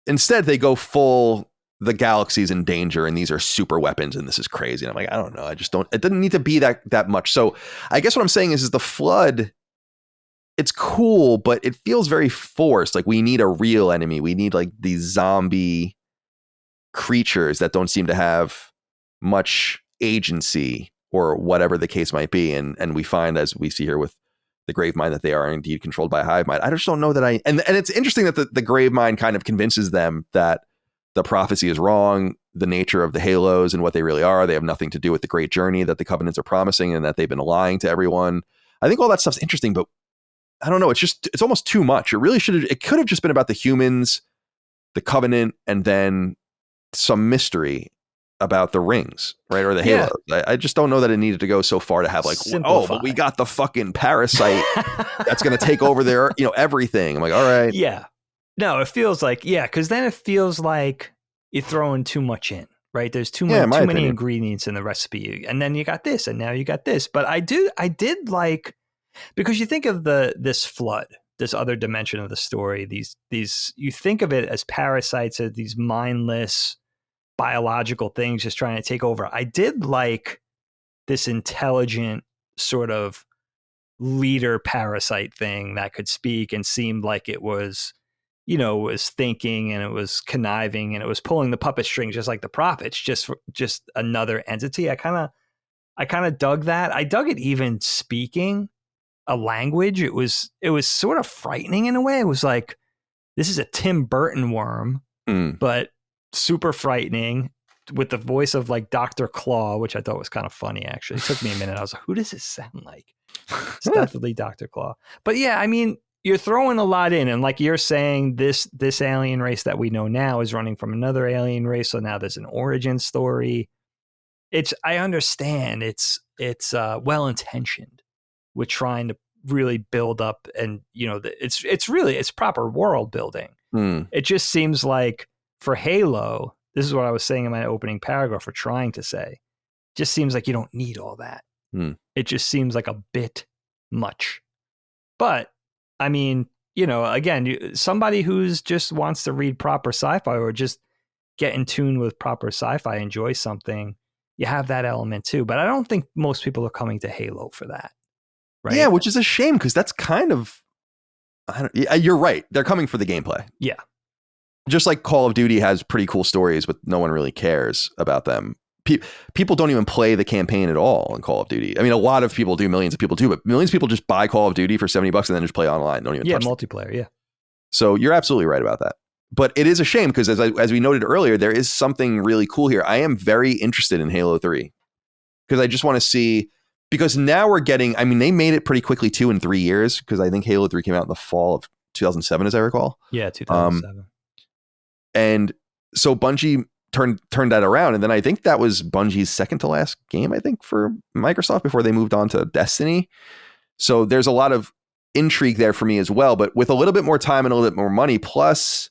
S1: instead they go full, the galaxy's in danger and these are super weapons and this is crazy. And I'm like, I don't know. It didn't need to be that much. So I guess what I'm saying is the Flood, it's cool, but it feels very forced. Like, we need a real enemy. We need like these zombie creatures that don't seem to have much agency, or whatever the case might be. And we find, as we see here with the Grave Mind, that they are indeed controlled by a hive mind. I just don't know that and it's interesting that the Grave Mind kind of convinces them that the prophecy is wrong, the nature of the Halos and what they really are. They have nothing to do with the great journey that the Covenants are promising, and that they've been lying to everyone. I think all that stuff's interesting, but I don't know. It's almost too much. It could have just been about the humans, the Covenant, and then some mystery. about the rings, right? Or the Halos. I just don't know that it needed to go so far to have like, oh, but we got the fucking parasite that's going to take over their, everything. I'm like, all right.
S2: Yeah. No, it feels like, because then it feels like you're throwing too much in, right? There's too many ingredients in the recipe. And then you got this, and now you got this. But I did like, because you think of this flood, this other dimension of the story, these you think of it as parasites, as these mindless biological things just trying to take over. I did like this intelligent sort of leader parasite thing that could speak and seemed like it was, was thinking, and it was conniving, and it was pulling the puppet strings just like the prophets, just another entity. I kind of dug that. I dug it even speaking a language. It was sort of frightening in a way. It was like, this is a Tim Burton worm, but super frightening, with the voice of like Dr. Claw, which I thought was kind of funny, actually. It took me a minute. I was like, who does this sound like? It's definitely Dr. Claw. But yeah, I mean, you're throwing a lot in, and like you're saying, this alien race that we know now is running from another alien race, so now there's an origin story. I understand it's well intentioned with trying to really build up, and it's proper world building. It just seems like for Halo, this is what I was saying in my opening paragraph, or trying to say, just seems like you don't need all that. It just seems like a bit much. But I mean, again, somebody who's just wants to read proper sci-fi, or just get in tune with proper sci-fi, enjoy something, you have that element too. But I don't think most people are coming to Halo for that. Right?
S1: Yeah, which is a shame, because that's kind of, you're right. They're coming for the gameplay.
S2: Yeah.
S1: Just like Call of Duty has pretty cool stories, but no one really cares about them. People don't even play the campaign at all in Call of Duty. I mean, a lot of people do, millions of people do, but millions of people just buy Call of Duty for $70 and then just play online. Don't even touch
S2: multiplayer. Yeah.
S1: So you're absolutely right about that. But it is a shame, because as we noted earlier, there is something really cool here. I am very interested in Halo 3, because I just want to see, because now we're getting, I mean, they made it pretty quickly too in 3 years, because I think Halo 3 came out in the fall of 2007, as I recall.
S2: Yeah, 2007.
S1: And so Bungie turned that around, and then I think that was Bungie's second to last game, I think, for Microsoft before they moved on to Destiny. So there's a lot of intrigue there for me as well, but with a little bit more time and a little bit more money, plus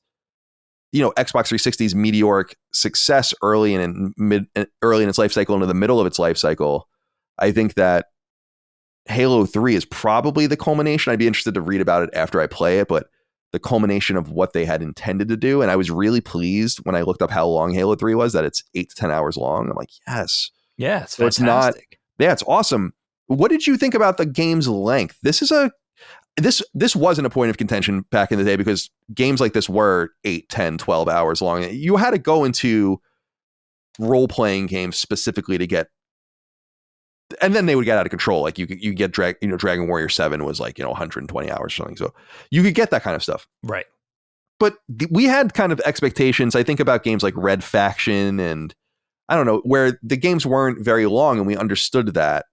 S1: Xbox 360's meteoric success early in its life cycle into the middle of its life cycle, I think that Halo 3 is probably the culmination. I'd be interested to read about it after I play it, but the culmination of what they had intended to do. And I was really pleased when I looked up how long Halo 3 was, that it's 8 to 10 hours long. I'm like, yes.
S2: Yeah, it's fantastic.
S1: It's awesome. What did you think about the game's length? This wasn't a point of contention back in the day, because games like this were 8, 10, 12 hours long. You had to go into role-playing games specifically to get, and then they would get out of control. Like you get Dragon Warrior 7 was like, 120 hours or something. So you could get that kind of stuff.
S2: Right.
S1: But we had kind of expectations. I think about games like Red Faction and I don't know, where the games weren't very long and we understood that.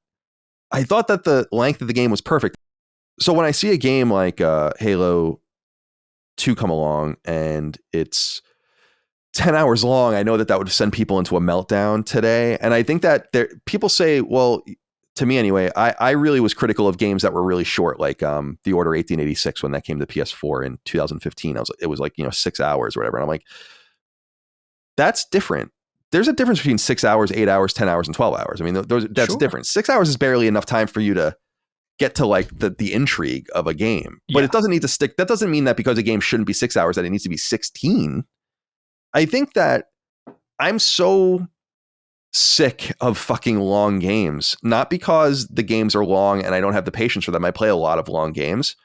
S1: I thought that the length of the game was perfect. So when I see a game like Halo 2 come along and it's 10 hours long, I know that would send people into a meltdown today. And I think that people say, well, to me anyway, I really was critical of games that were really short, like The Order 1886 when that came to PS4 in 2015. It was like 6 hours or whatever. And I'm like, that's different. There's a difference between 6 hours, 8 hours, 10 hours, and 12 hours. I mean, that's different. 6 hours is barely enough time for you to get to like the intrigue of a game, but it doesn't need to stick. That doesn't mean that because a game shouldn't be 6 hours that it needs to be 16. I think that I'm so sick of fucking long games, not because the games are long and I don't have the patience for them. I play a lot of long games,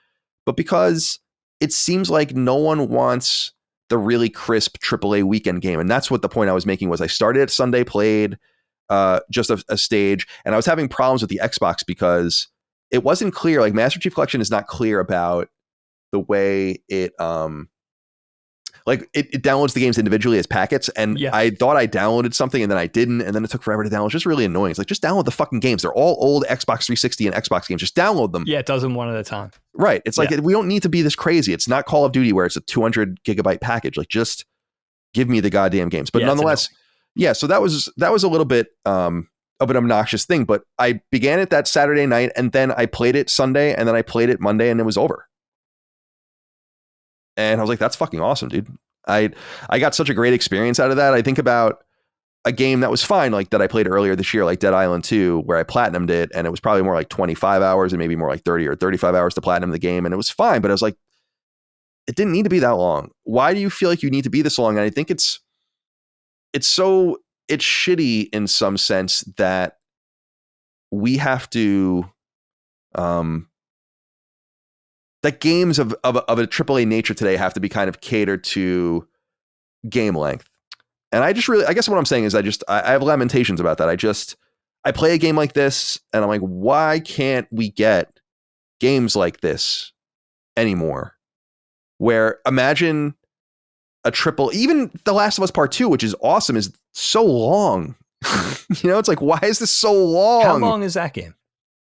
S1: but because it seems like no one wants the really crisp AAA weekend game. And that's what the point I was making was I started at Sunday, played just a stage, and I was having problems with the Xbox because it wasn't clear. Like Master Chief Collection is not clear about the way it it downloads the games individually as packets. And I thought I downloaded something and then I didn't. And then it took forever to download. It's just really annoying. It's like, just download the fucking games. They're all old Xbox 360 and Xbox games. Just download them.
S2: Yeah, it does them one at a time.
S1: Right. It's like, we don't need to be this crazy. It's not Call of Duty where it's a 200 gigabyte package. Like, just give me the goddamn games. But nonetheless, Yeah, so that was a little bit of an obnoxious thing, but I began it that Saturday night, and then I played it Sunday, and then I played it Monday, and it was over. And I was like, that's fucking awesome, dude. I got such a great experience out of that. I think about a game that was fine, like that I played earlier this year, like Dead Island 2, where I platinumed it, and it was probably more like 25 hours and maybe more like 30 or 35 hours to platinum the game, and it was fine, but I was like, it didn't need to be that long. Why do you feel like you need to be this long? And I think it's shitty in some sense that we have to, that games of a AAA nature today have to be kind of catered to game length. And I guess what I'm saying is I have lamentations about that. I play a game like this and I'm like, why can't we get games like this anymore? Where imagine even The Last of Us Part 2, which is awesome, is so long. It's like, why is this so long?
S2: How long is that game?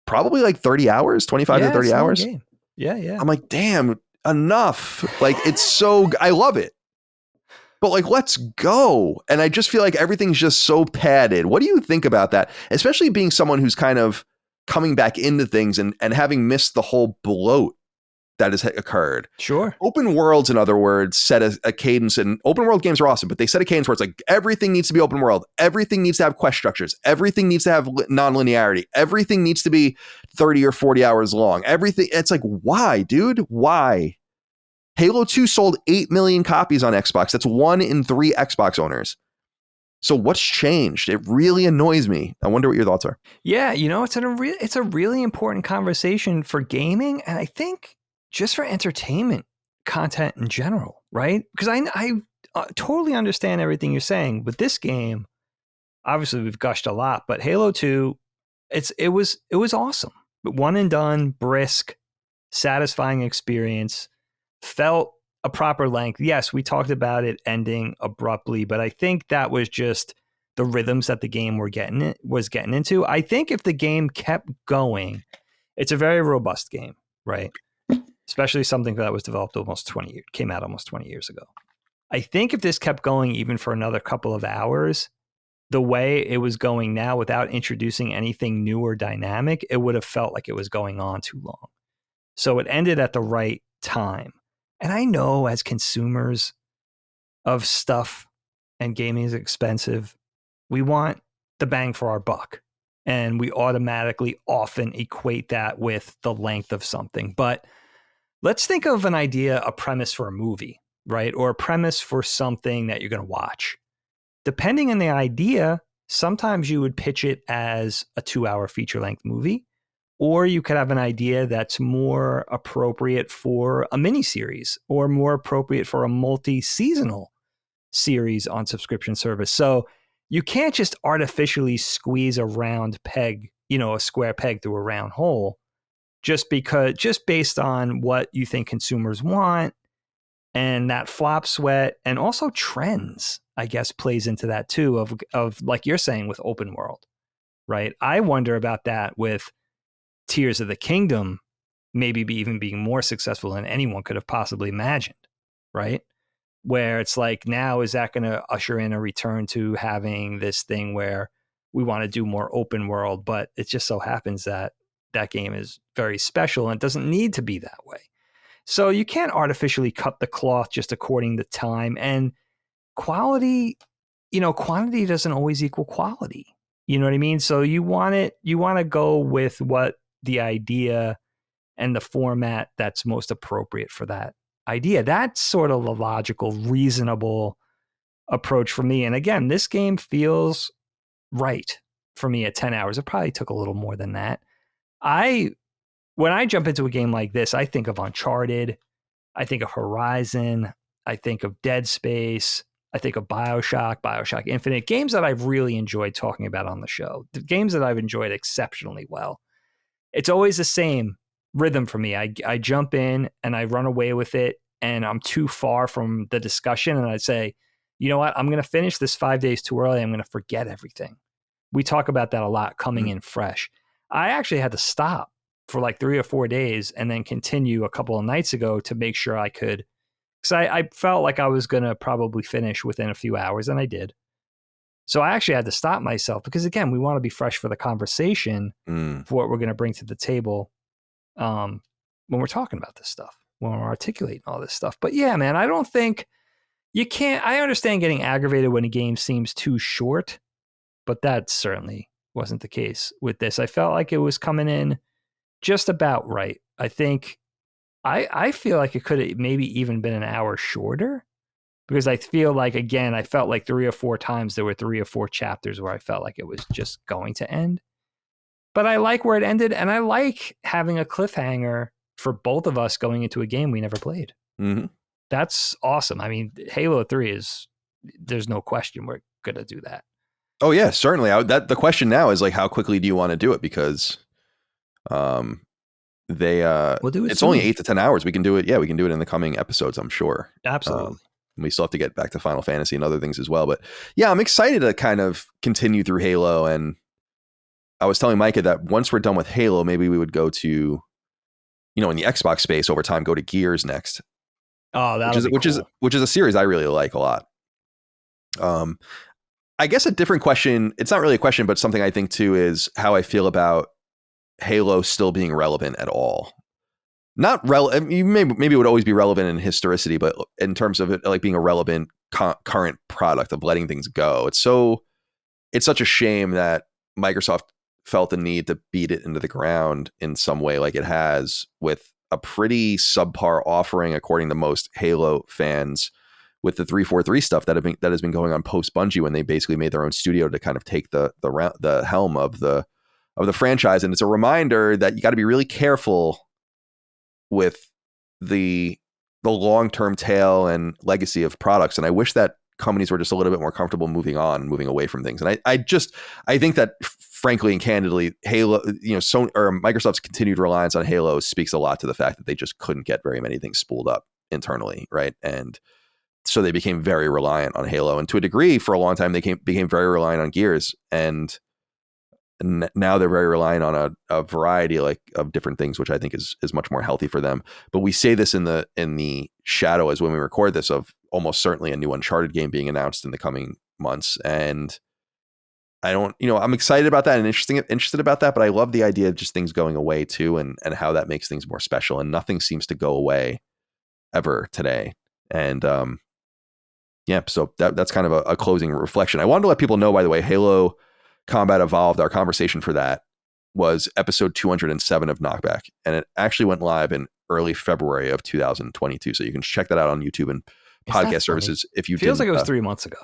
S1: Probably like 30 hours, 25 to 30 hours.
S2: Game. Yeah.
S1: I'm like, damn, enough. Like, I love it. But like, let's go. And I just feel like everything's just so padded. What do you think about that? Especially being someone who's kind of coming back into things and having missed the whole bloat that has occurred.
S2: Sure.
S1: Open worlds, in other words, set a cadence, and open world games are awesome, but they set a cadence where it's like everything needs to be open world. Everything needs to have quest structures. Everything needs to have non-linearity. Everything needs to be 30 or 40 hours long. Everything. It's like, why, dude? Why? Halo 2 sold 8 million copies on Xbox. That's 1 in 3 Xbox owners. So what's changed? It really annoys me. I wonder what your thoughts are.
S2: Yeah, it's a really important conversation for gaming, and I think just for entertainment content in general, right? Because I totally understand everything you're saying. With this game, obviously we've gushed a lot, but Halo 2, it was awesome. But one and done, brisk, satisfying experience, felt a proper length. Yes, we talked about it ending abruptly, but I think that was just the rhythms that the game was getting into. I think if the game kept going, it's a very robust game, right? Especially something that was developed came out almost 20 years ago. I think if this kept going even for another couple of hours, the way it was going now without introducing anything new or dynamic, it would have felt like it was going on too long. So it ended at the right time. And I know as consumers of stuff, and gaming is expensive, we want the bang for our buck. And we automatically often equate that with the length of something. But let's think of a premise for a movie, right? Or a premise for something that you're going to watch. Depending on the idea, sometimes you would pitch it as a 2-hour feature-length movie, or you could have an idea that's more appropriate for a miniseries or more appropriate for a multi-seasonal series on subscription service. So you can't just artificially squeeze a round peg, a square peg through a round hole, just based on what you think consumers want. And that flop sweat and also trends, I guess, plays into that too, of like you're saying with open world, right? I wonder about that with Tears of the Kingdom, maybe even being more successful than anyone could have possibly imagined, right? Where it's like, now is that going to usher in a return to having this thing where we want to do more open world, but it just so happens that that game is very special and it doesn't need to be that way. So you can't artificially cut the cloth just according to time, and quality, quantity doesn't always equal quality. You know what I mean? So you want to go with what the idea and the format that's most appropriate for that idea. That's sort of a logical, reasonable approach for me. And again, this game feels right for me at 10 hours. It probably took a little more than that. When I jump into a game like this, I think of Uncharted, I think of Horizon, I think of Dead Space, I think of Bioshock Infinite, games that I've really enjoyed talking about on the show, the games that I've enjoyed exceptionally well. It's always the same rhythm for me. I jump in and I run away with it, and I'm too far from the discussion, and I say, you know what, I'm going to finish this 5 days too early. I'm going to forget everything. We talk about that a lot, coming in fresh. I actually had to stop for like 3 or 4 days and then continue a couple of nights ago to make sure I could, because I felt like I was going to probably finish within a few hours, and I did. So I actually had to stop myself because, again, we want to be fresh for the conversation for what we're going to bring to the table when we're talking about this stuff, when we're articulating all this stuff. But yeah, man, I don't think you can't. I understand getting aggravated when a game seems too short, but that certainly wasn't the case with this. I felt like it was coming in just about right. I think I feel like it could have maybe even been an hour shorter. Because I feel like, again, I felt like 3 or 4 times there were 3 or 4 chapters where I felt like it was just going to end. But I like where it ended, and I like having a cliffhanger for both of us going into a game we never played.
S1: Mm-hmm.
S2: That's awesome. I mean, Halo 3 there's no question we're going to do that.
S1: Oh, yeah, certainly. The question now is, like, how quickly do you want to do it? Because we'll do it. It's soon. Only 8 to 10 hours. We can do it. Yeah, we can do it in the coming episodes, I'm sure.
S2: Absolutely.
S1: We still have to get back to Final Fantasy and other things as well. But yeah, I'm excited to kind of continue through Halo. And I was telling Micah that once we're done with Halo, maybe we would go to, in the Xbox space over time, go to Gears next.
S2: Oh,
S1: which is a series I really like a lot. I guess a different question. It's not really a question, but something I think too is how I feel about Halo still being relevant at all. Not relevant. Maybe it would always be relevant in historicity, but in terms of it like being a relevant current product of letting things go, it's such a shame that Microsoft felt the need to beat it into the ground in some way, like it has with a pretty subpar offering, according to most Halo fans, with the 343 stuff that has been going on post Bungie when they basically made their own studio to kind of take the helm of the franchise. And it's a reminder that you got to be really careful with the long-term tail and legacy of products. And I wish that companies were just a little bit more comfortable moving away from things. And I think that frankly and candidly, Halo, Sony or Microsoft's continued reliance on Halo speaks a lot to the fact that they just couldn't get very many things spooled up internally. Right. And so they became very reliant on Halo, and to a degree for a long time, they became very reliant on Gears, and now they're very reliant on a variety of different things, which I think is much more healthy for them. But we say this in the shadow as when we record this of almost certainly a new Uncharted game being announced in the coming months. And I don't, I'm excited about that and interested about that, but I love the idea of just things going away too, and how that makes things more special. And nothing seems to go away ever today. And yeah, so that's kind of a closing reflection. I wanted to let people know, by the way, Halo Combat Evolved, our conversation for that was episode 207 of KnockBack, and it actually went live in early February of 2022. So you can check that out on YouTube and podcast services. If you
S2: feels like it was 3 months ago.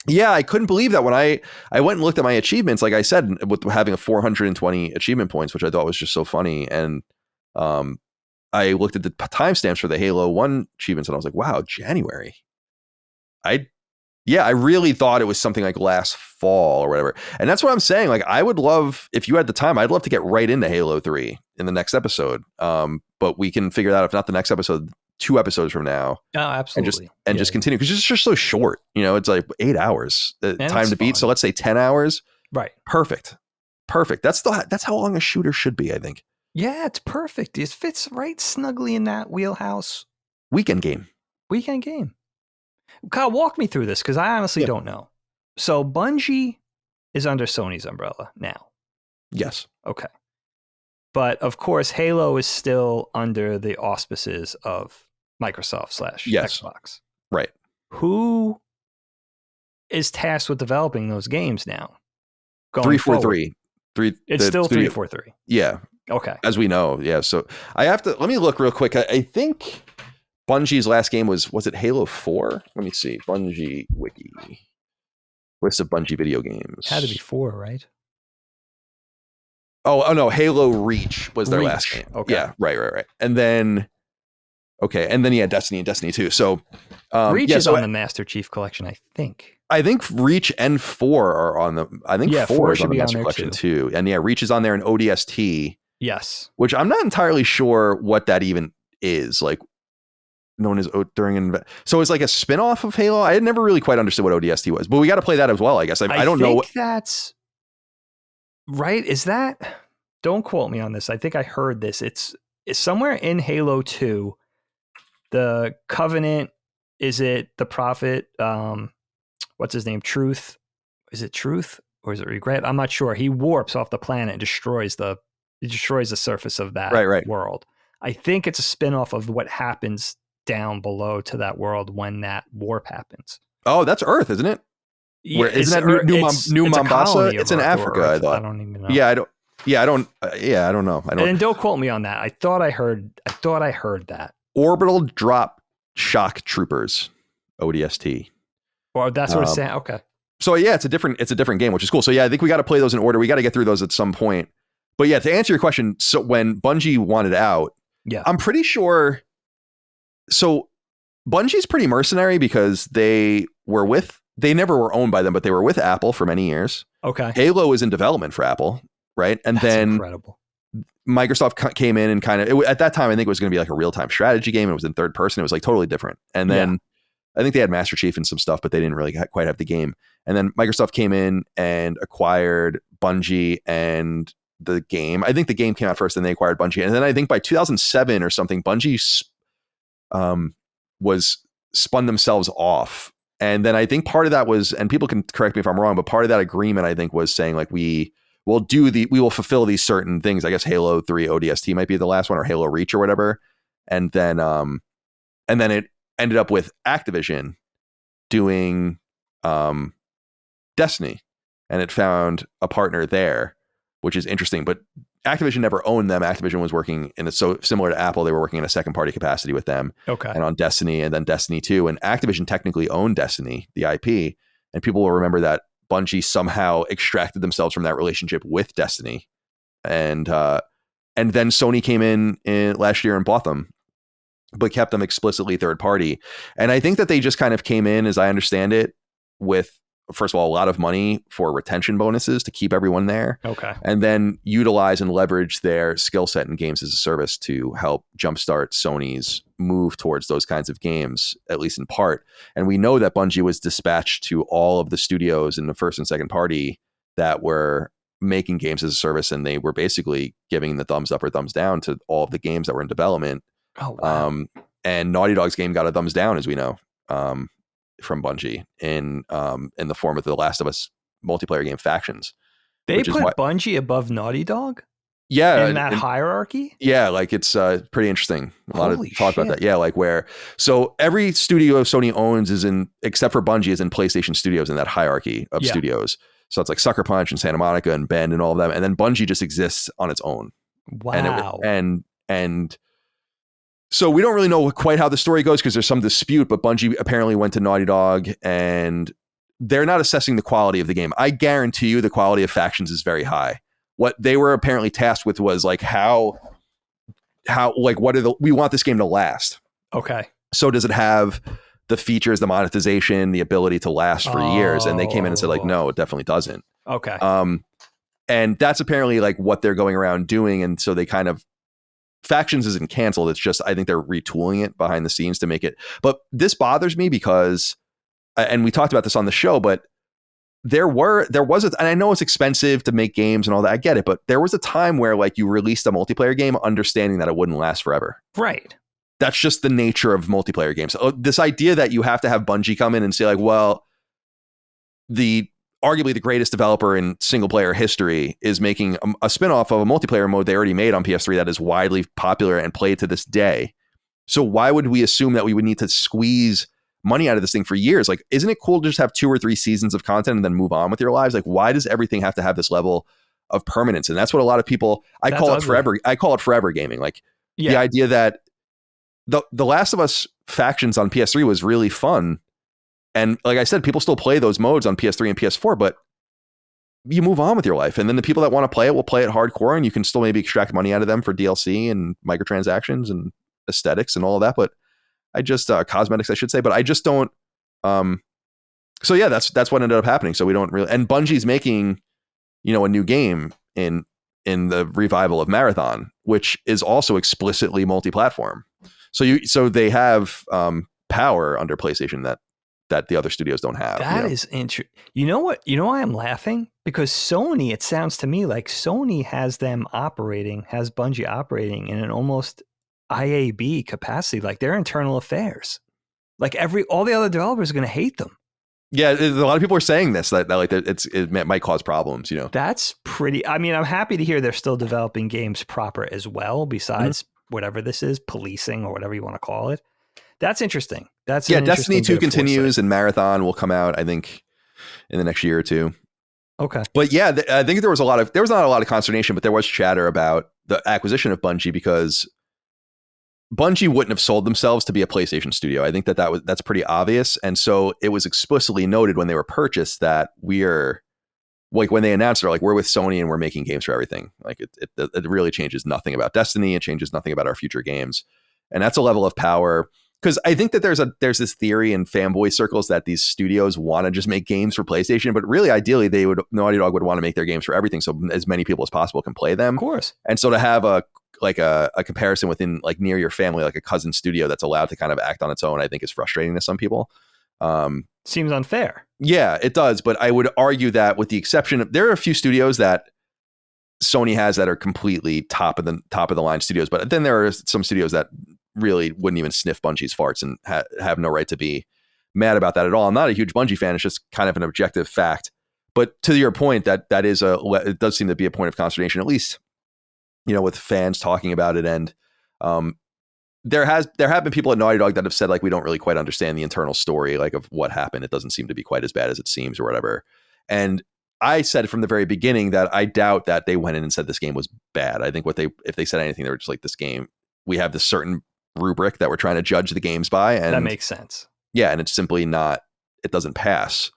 S1: Yeah, I couldn't believe that when I went and looked at my achievements, like I said, with having a 420 achievement points, which I thought was just so funny. And I looked at the timestamps for the Halo 1 achievements, and I was like, wow, January. I really thought it was something like last fall or whatever. And that's what I'm saying. Like, I would love, if you had the time, I'd love to get right into Halo 3 in the next episode. But we can figure that out, if not the next episode, 2 episodes from now.
S2: Oh, absolutely.
S1: And just continue. Because it's just so short. It's like 8 hours time to beat. So let's say 10 hours.
S2: Right.
S1: Perfect. That's how long a shooter should be, I think.
S2: Yeah, it's perfect. It fits right snugly in that wheelhouse.
S1: Weekend game.
S2: Kyle, walk me through this, because I honestly don't know. So Bungie is under Sony's umbrella now.
S1: Yes.
S2: Okay. But of course, Halo is still under the auspices of Microsoft / Xbox.
S1: Right.
S2: Who is tasked with developing those games now?
S1: 343.
S2: It's still 343.
S1: Yeah.
S2: Okay.
S1: As we know. Yeah. So let me look real quick. I think Bungie's last game was it Halo 4? Let me see. Bungie Wiki. List of Bungie video games.
S2: Had to be 4, right?
S1: Oh no, Halo Reach was their last game.
S2: Okay.
S1: Yeah, right. And then Destiny and Destiny 2. So
S2: Reach is on the Master Chief Collection, I think.
S1: I think Reach and 4 are on the. I think 4 is on the Master Collection too. And yeah, Reach is on there in ODST.
S2: Yes.
S1: Which I'm not entirely sure what that even is. Like, known as so it's like a spin-off of Halo. I had never really quite understood what ODST was, but we got to play that as well, I guess. I don't know.
S2: That's right. Is that? Don't quote me on this. I think I heard this. It's somewhere in Halo 2. The Covenant, is it the Prophet? What's his name? Truth is it truth or is it regret? I'm not sure. He warps off the planet and destroys the surface of that world. I think it's a spinoff of what happens down below to that world when that warp happens.
S1: Oh, that's Earth, isn't it? Where isn't that New Mombasa? It's in Africa. I thought.
S2: I don't even know.
S1: Yeah, I don't. Yeah, I don't. I don't know. I don't.
S2: And don't quote me on that. I thought I heard that.
S1: Orbital Drop Shock Troopers, ODST.
S2: Well, that's what it's saying. Okay.
S1: So yeah, it's a different game, which is cool. So yeah, I think we got to play those in order. We got to get through those at some point. But yeah, to answer your question, so when Bungie wanted out, I'm pretty sure. So Bungie's pretty mercenary because they never were owned by them, but they were with Apple for many years.
S2: Okay.
S1: Halo is in development for Apple, right? And that's then incredible. Microsoft came in and at that time, I think it was going to be like a real-time strategy game. It was in third person. It was like totally different. And then I think they had Master Chief and some stuff, but they didn't really quite have the game. And then Microsoft came in and acquired Bungie and the game. I think the game came out first, and they acquired Bungie. And then I think by 2007 or something, Bungie was spun themselves off. And then I think part of that was, and people can correct me if I'm wrong, but part of that agreement, I think, was saying like, we will fulfill these certain things. I guess Halo 3 ODST might be the last one, or Halo Reach or whatever. And then it ended up with Activision doing Destiny, and it found a partner there, which is interesting. But Activision never owned them. Activision was working in so similar to Apple. They were working in a second party capacity with them.
S2: Okay.
S1: And on Destiny, and then Destiny 2. And Activision technically owned Destiny, the IP. And people will remember that Bungie somehow extracted themselves from that relationship with Destiny. And then Sony came in last year and bought them, but kept them explicitly third party. And I think that they just kind of came in, as I understand it, with, first of all, a lot of money for retention bonuses to keep everyone there.
S2: Okay.
S1: And then utilize and leverage their skill set in games as a service to help jumpstart Sony's move towards those kinds of games, at least in part. And we know that Bungie was dispatched to all of the studios in the first and second party that were making games as a service, and they were basically giving the thumbs up or thumbs down to all of the games that were in development.
S2: Oh, wow.
S1: And Naughty Dog's game got a thumbs down, as we know, from Bungie in the form of the Last of Us multiplayer game Factions.
S2: They put Bungie above Naughty Dog?
S1: Yeah.
S2: In that hierarchy?
S1: Yeah, like it's pretty interesting. A lot of talk about that. Yeah, like so every studio Sony owns except for Bungie, is in PlayStation Studios in that hierarchy of studios. So it's like Sucker Punch and Santa Monica and Bend and all of them. And then Bungie just exists on its own.
S2: Wow.
S1: And so we don't really know quite how the story goes because there's some dispute, but Bungie apparently went to Naughty Dog and they're not assessing the quality of the game. I guarantee you the quality of Factions is very high. What they were apparently tasked with was like, we want this game to last.
S2: Okay.
S1: So does it have the features, the monetization, the ability to last for years? And they came in and said like, no, it definitely doesn't.
S2: Okay.
S1: And that's apparently like what they're going around doing. And so they kind of, Factions isn't canceled. It's just, I think they're retooling it behind the scenes to make it. But this bothers me because, and we talked about this on the show, but there was and I know it's expensive to make games and all that. I get it. But there was a time where like you released a multiplayer game understanding that it wouldn't last forever.
S2: Right.
S1: That's just the nature of multiplayer games. This idea that you have to have Bungie come in and say like, well, arguably the greatest developer in single player history is making a spinoff of a multiplayer mode they already made on PS3 that is widely popular and played to this day. So why would we assume that we would need to squeeze money out of this thing for years? Like, isn't it cool to just have 2 or 3 seasons of content and then move on with your lives? Like, why does everything have to have this level of permanence? And that's what a lot of people, I call it forever gaming. Like the idea that the Last of Us Factions on PS3 was really fun. And like I said, people still play those modes on PS3 and PS4, but you move on with your life. And then the people that want to play it will play it hardcore, and you can still maybe extract money out of them for DLC and microtransactions and aesthetics and all of that. But I just, cosmetics, I should say, but I just don't. So yeah, that's what ended up happening. So we don't really, and Bungie's making, a new game in the revival of Marathon, which is also explicitly multi-platform. So they have power under PlayStation that the other studios don't have.
S2: That is interesting. You know what? You know why I'm laughing? Because Sony, it sounds to me like Sony has Bungie operating in an almost IAB capacity, like their internal affairs. Like all the other developers are going to hate them.
S1: Yeah, a lot of people are saying this that like it might cause problems.
S2: That's pretty. I mean, I'm happy to hear they're still developing games proper as well. Besides whatever this is, policing or whatever you want to call it. That's interesting. That's
S1: Destiny 2 continues and Marathon will come out, I think, in the next year or two.
S2: Okay.
S1: But yeah, I think there was not a lot of consternation, but there was chatter about the acquisition of Bungie because Bungie wouldn't have sold themselves to be a PlayStation studio. I think that's pretty obvious. And so it was explicitly noted when they were purchased that we're like, when they announced it, like, we're with Sony and we're making games for everything. Like it really changes nothing about Destiny. It changes nothing about our future games. And that's a level of power. Because I think that there's this theory in fanboy circles that these studios want to just make games for PlayStation, but really ideally Naughty Dog would want to make their games for everything, so as many people as possible can play them.
S2: Of course.
S1: And so to have a comparison within like near your family, like a cousin studio that's allowed to kind of act on its own, I think is frustrating to some people.
S2: Seems unfair.
S1: Yeah, it does. But I would argue that with the exception of, there are a few studios that Sony has that are completely top of the line studios, but then there are some studios that really wouldn't even sniff Bungie's farts and have no right to be mad about that at all. I'm not a huge Bungie fan. It's just kind of an objective fact. But to your point, it does seem to be a point of consternation, at least, with fans talking about it. And there have been people at Naughty Dog that have said, like, we don't really quite understand the internal story, like, of what happened. It doesn't seem to be quite as bad as it seems or whatever. And I said from the very beginning that I doubt that they went in and said this game was bad. I think if they said anything, they were just like, this game, we have this certain rubric that we're trying to judge the games by, and
S2: that makes sense.
S1: Yeah, and it's simply not. It doesn't pass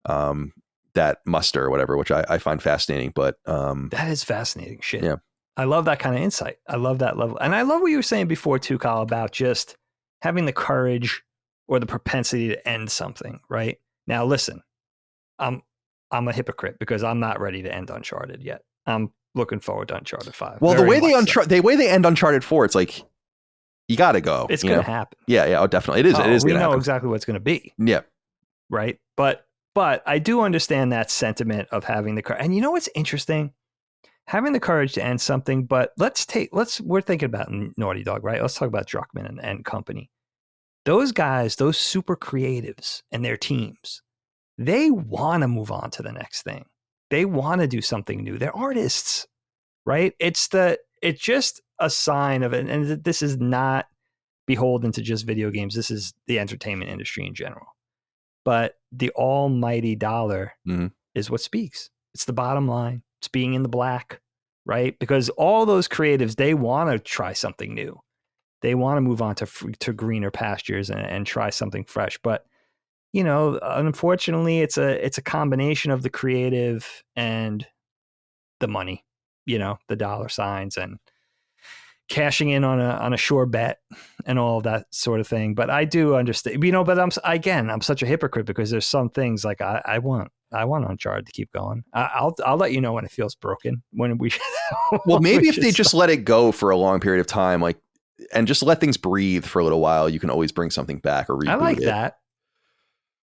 S1: that muster or whatever, which I find fascinating. But
S2: that is fascinating shit.
S1: Yeah,
S2: I love that kind of insight. I love that level, and I love what you were saying before too, Kyle, about just having the courage or the propensity to end something. Right now, listen, I'm a hypocrite because I'm not ready to end Uncharted yet. I'm looking forward to Uncharted 5.
S1: Well, the way they end Uncharted 4, it's like, you got to go.
S2: It's going to happen.
S1: Yeah. Oh, definitely. It is.
S2: We know exactly what it's going to be.
S1: Yeah.
S2: Right. But I do understand that sentiment of having the courage. And you know what's interesting? Having the courage to end something. But we're thinking about Naughty Dog, right? Let's talk about Druckmann and company. Those guys, those super creatives and their teams, they want to move on to the next thing. They want to do something new. They're artists, right? It's just a sign of it. And this is not beholden to just video games. This is the entertainment industry in general. But the almighty dollar is what speaks. It's the bottom line. It's being in the black, right? Because all those creatives, they want to try something new. They want to move on to greener pastures and try something fresh. But, unfortunately, it's a combination of the creative and the money, the dollar signs and cashing in on a sure bet and all of that sort of thing. But I do understand, but I'm such a hypocrite because there's some things like I want Uncharted to keep going. I'll let you know when it feels broken, when we
S1: well, maybe if they just let it go for a long period of time, like, and just let things breathe for a little while, you can always bring something back or reboot it.
S2: I like that.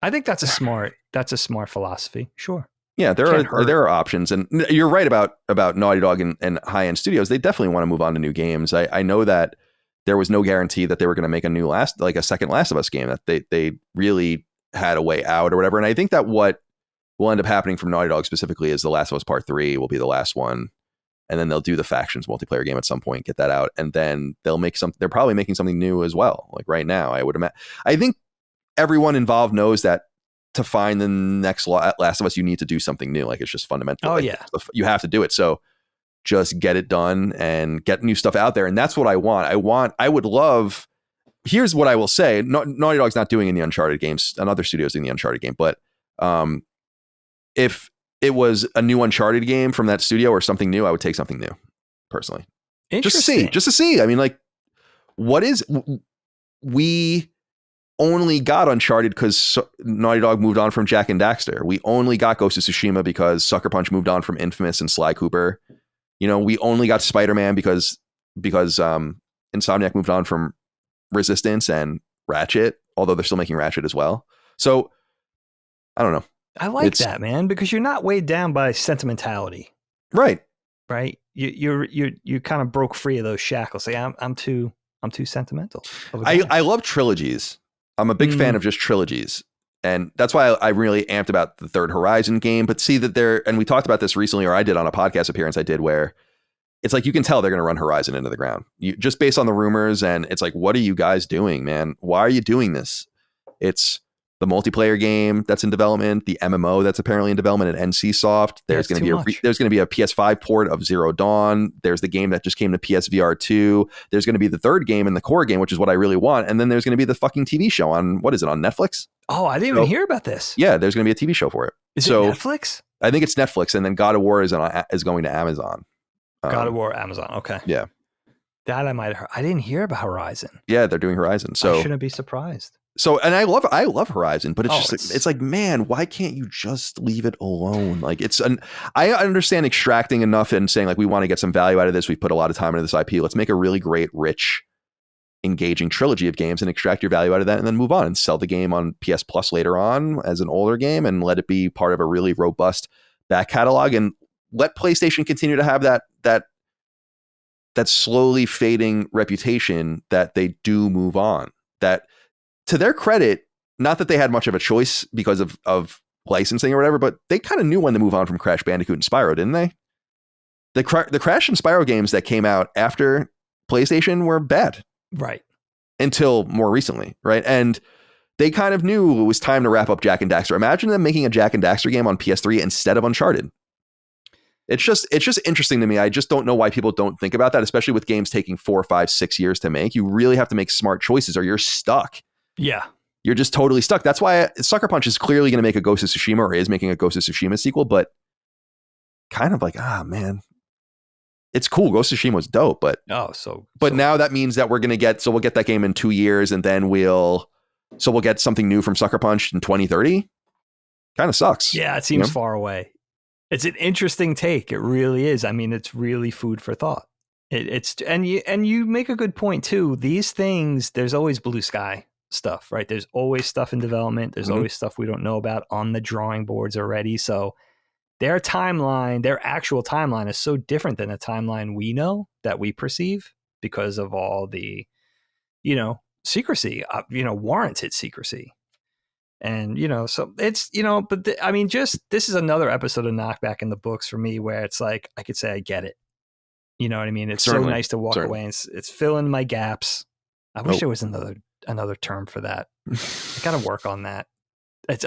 S2: I think that's a smart philosophy. Sure.
S1: Yeah, there are options, and you're right about Naughty Dog and high-end studios. They definitely want to move on to new games. I know that there was no guarantee that they were going to make a second Last of Us game, that they really had a way out or whatever. And I think that what will end up happening from Naughty Dog specifically is The Last of Us Part 3 will be the last one, and then they'll do the Factions multiplayer game at some point, get that out, and then they're probably making something new as well. Like right now, I would imagine. I think everyone involved knows that to find the next Last of Us, you need to do something new. Like, it's just fundamental.
S2: Oh,
S1: like,
S2: yeah.
S1: You have to do it. So just get it done and get new stuff out there. And that's what I want. I would love, here's what I will say. Naughty Dog's not doing any Uncharted games. Another studio's doing the Uncharted game. But if it was a new Uncharted game from that studio or something new, I would take something new, personally.
S2: Interesting.
S1: Just to see. I mean, like, we only got Uncharted because Naughty Dog moved on from Jak and Daxter. We only got Ghost of Tsushima because Sucker Punch moved on from Infamous and Sly Cooper. We only got Spider-Man because Insomniac moved on from Resistance and Ratchet, although they're still making Ratchet as well. So I don't know.
S2: I like that, man, because you're not weighed down by sentimentality.
S1: Right.
S2: You kind of broke free of those shackles. Say, I'm too sentimental.
S1: I love trilogies. I'm a big fan of just trilogies. And that's why I'm really amped about the third Horizon game. But see that and we talked about this recently, or I did on a podcast appearance I did, where it's like you can tell they're going to run Horizon into the ground. Just based on the rumors, and it's like, what are you guys doing, man? Why are you doing this? It's the multiplayer game that's in development, the MMO that's apparently in development at NCSoft. There's going to be a PS5 port of Zero Dawn. There's the game that just came to PSVR 2. There's going to be the third game in the core game, which is what I really want. And then there's going to be the fucking TV show on, what is it, on Netflix?
S2: Oh, I didn't even hear about this.
S1: Yeah, there's going to be a TV show for it.
S2: Is it Netflix?
S1: I think it's Netflix, and then God of War is going to Amazon.
S2: God of War, Amazon. Okay.
S1: Yeah.
S2: That I might have heard. I didn't hear about Horizon.
S1: Yeah, they're doing Horizon. So
S2: I shouldn't be surprised.
S1: So, and I love Horizon, but it's like, man, why can't you just leave it alone? Like I understand extracting enough and saying like, we want to get some value out of this. We've put a lot of time into this IP. Let's make a really great, rich, engaging trilogy of games and extract your value out of that and then move on and sell the game on PS Plus later on as an older game and let it be part of a really robust back catalog and let PlayStation continue to have that slowly fading reputation that they do move on. That, to their credit, not that they had much of a choice because of licensing or whatever, but they kind of knew when to move on from Crash Bandicoot and Spyro, didn't they? The Crash and Spyro games that came out after PlayStation were bad.
S2: Right.
S1: Until more recently, right? And they kind of knew it was time to wrap up Jak and Daxter. Imagine them making a Jak and Daxter game on PS3 instead of Uncharted. It's just interesting to me. I just don't know why people don't think about that, especially with games taking 4, 5, 6 years to make. You really have to make smart choices or you're stuck.
S2: Yeah.
S1: You're just totally stuck. That's why Sucker Punch is clearly going to make a Ghost of Tsushima or is making a Ghost of Tsushima sequel, but kind of like, man, it's cool. Ghost of Tsushima was dope, but now that means that we'll get that game in 2 years and then we'll get something new from Sucker Punch in 2030. Kind of sucks.
S2: Yeah. It seems far away. It's an interesting take. It really is. I mean, it's really food for thought. And you make a good point too. These things, there's always blue sky stuff, right? There's always stuff in development. There's always stuff we don't know about on the drawing boards already. So their actual timeline is so different than the timeline we know that we perceive because of all the, secrecy, warranted secrecy. And, so it's, this is another episode of KnockBack in the books for me where it's like, I could say I get it. You know what I mean? It's so nice to walk away and it's filling my gaps. I wish there was another term for that. I got to work on that.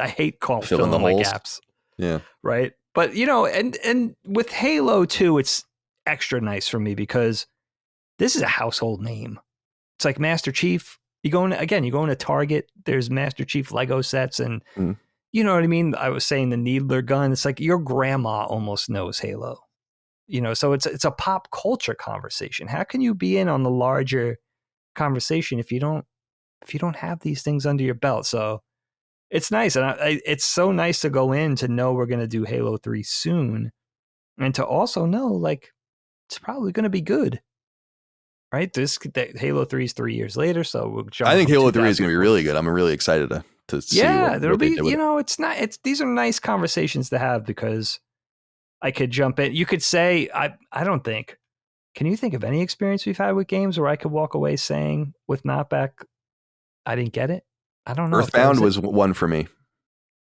S2: I hate filling my gaps.
S1: Yeah.
S2: Right. But, and with Halo 2, it's extra nice for me because this is a household name. It's like Master Chief. You go into Target, there's Master Chief Lego sets and you know what I mean? I was saying the Needler gun. It's like your grandma almost knows Halo. So it's a pop culture conversation. How can you be in on the larger conversation if you don't have these things under your belt? So it's nice. And it's so nice to go in to know we're going to do Halo 3 soon and to also know like it's probably going to be good. Right, Halo 3 is 3 years later, so we'll jump. I
S1: think Halo 3 is going to be really good. I'm really excited to see.
S2: Yeah, there'll be. These are nice conversations to have because I could jump in. You could say, I don't think. Can you think of any experience we've had with games where I could walk away saying with KnockBack, I didn't get it? I don't know.
S1: Earthbound was one for me.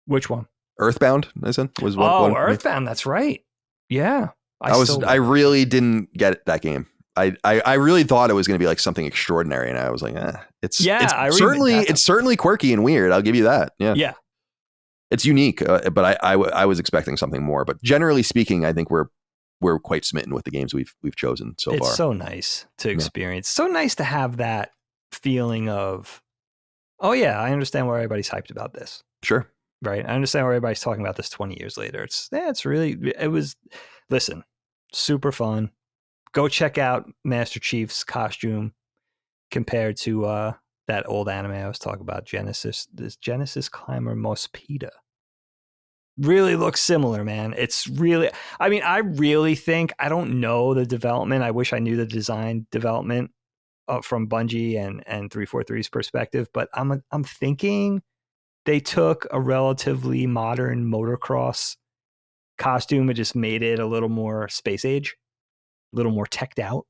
S2: Which one?
S1: Earthbound, was one.
S2: Oh, Earthbound. That's right. Yeah,
S1: I really didn't get that game. I really thought it was going to be like something extraordinary, and I was like, it's certainly quirky and weird. I'll give you that. Yeah, it's unique, but I was expecting something more. But generally speaking, I think we're quite smitten with the games we've chosen so far.
S2: It's so nice to experience. So nice to have that feeling of, oh yeah, I understand why everybody's hyped about this.
S1: Sure,
S2: right. I understand why everybody's talking about this 20 years later. Listen, super fun. Go check out Master Chief's costume compared to that old anime I was talking about, Genesis. This Genesis Climber Mospeada really looks similar, man. It's really, I really think, I don't know the development. I wish I knew the design development from Bungie and 343's perspective, but I'm thinking they took a relatively modern motocross costume and just made it a little more space age. Little more teched out,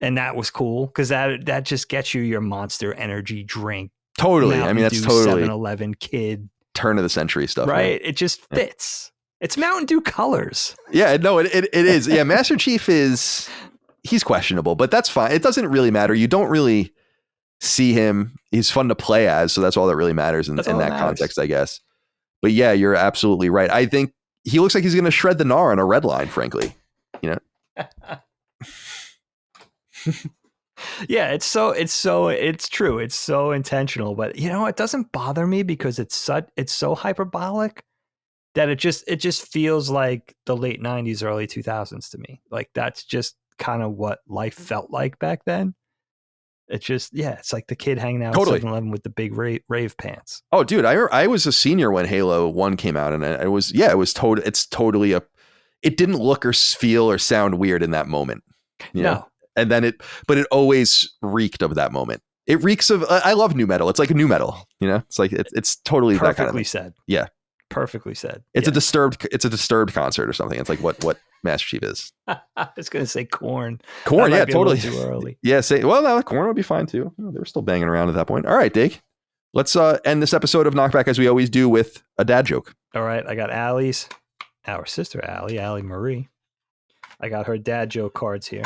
S2: and that was cool because that just gets you your Monster Energy drink
S1: Totally. I mean, that's totally
S2: 7-Eleven kid.
S1: Turn of the century stuff.
S2: Right? It just fits. It's Mountain Dew colors.
S1: Yeah, no, it is. Yeah, Master Chief he's questionable, but that's fine. It doesn't really matter. You don't really see him. He's fun to play as, so that's all that really matters in that context, I guess. But yeah, you're absolutely right. I think he looks like he's going to shred the gnar on a red line, frankly. You know?
S2: Yeah, it's true. It's so intentional, but you know, it doesn't bother me because it's so hyperbolic that it just feels like the late 90s, early 2000s to me. Like that's just kind of what life felt like back then. It's just, it's like the kid hanging out at 7-Eleven with the big rave pants.
S1: Oh, dude, I was a senior when Halo 1 came out, and it didn't look or feel or sound weird in that moment. You know? And then but it always reeked of that moment. It reeks of, I love nu metal. It's like a nu metal, you know, it's like, it's totally
S2: perfectly
S1: that kind of
S2: said.
S1: Yeah.
S2: Perfectly said.
S1: It's a disturbed concert or something. It's like what Master Chief is.
S2: I was going to say Korn.
S1: Korn, yeah, totally.
S2: Too early.
S1: Yeah, no, Korn would be fine too. They were still banging around at that point. All right, Dake. Let's end this episode of KnockBack as we always do with a dad joke.
S2: All right, I got our sister Allie Marie. I got her dad joke cards here.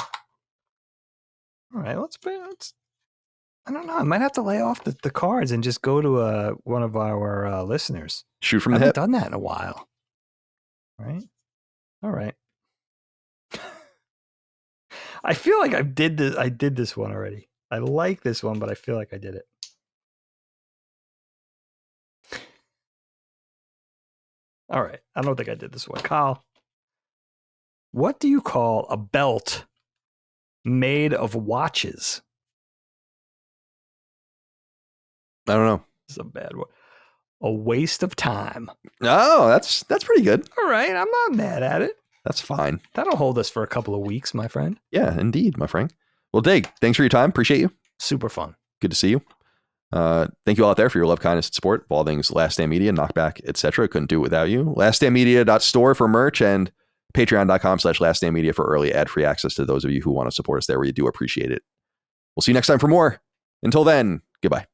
S2: All right, let's I don't know. I might have to lay off the cards and just go to one of our listeners.
S1: Shoot from the
S2: hip.
S1: hip.
S2: I haven't done that in a while. Right? All right. I feel like I did this one already. I like this one, but I feel like I did it. All right. I don't think I did this one. Kyle, what do you call a belt made of watches?
S1: I don't know.
S2: This is a bad one. A waste of time.
S1: Oh, that's pretty good.
S2: All right. I'm not mad at it.
S1: That's fine.
S2: That'll hold us for a couple of weeks, my friend.
S1: Yeah, indeed, my friend. Well, Dave, thanks for your time. Appreciate you.
S2: Super fun.
S1: Good to see you. Thank you all out there for your love, kindness, and support of all things Last Stand Media, KnockBack, etc. Couldn't do it without you. LastStandMedia.store for merch and Patreon.com/LastStandMedia for early ad-free access to those of you who want to support us there where you do appreciate it. We'll see you next time for more. Until then, goodbye.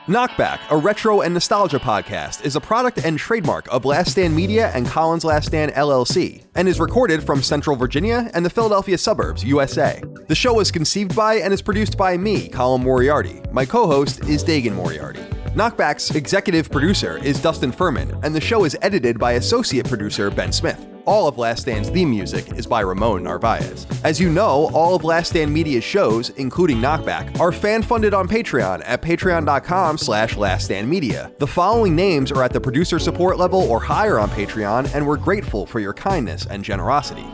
S1: KnockBack, a retro and nostalgia podcast, is a product and trademark of Last Stand Media and Collins Last Stand LLC, and is recorded from Central Virginia and the Philadelphia suburbs, USA. The show is conceived by and is produced by me, Colin Moriarty. My co-host is Dagan Moriarty. KnockBack's executive producer is Dustin Furman, and the show is edited by associate producer Ben Smith. All of Last Stand's theme music is by Ramon Narvaez. As you know, all of Last Stand Media's shows, including KnockBack, are fan-funded on Patreon at patreon.com/laststandmedia. The following names are at the producer support level or higher on Patreon, and we're grateful for your kindness and generosity.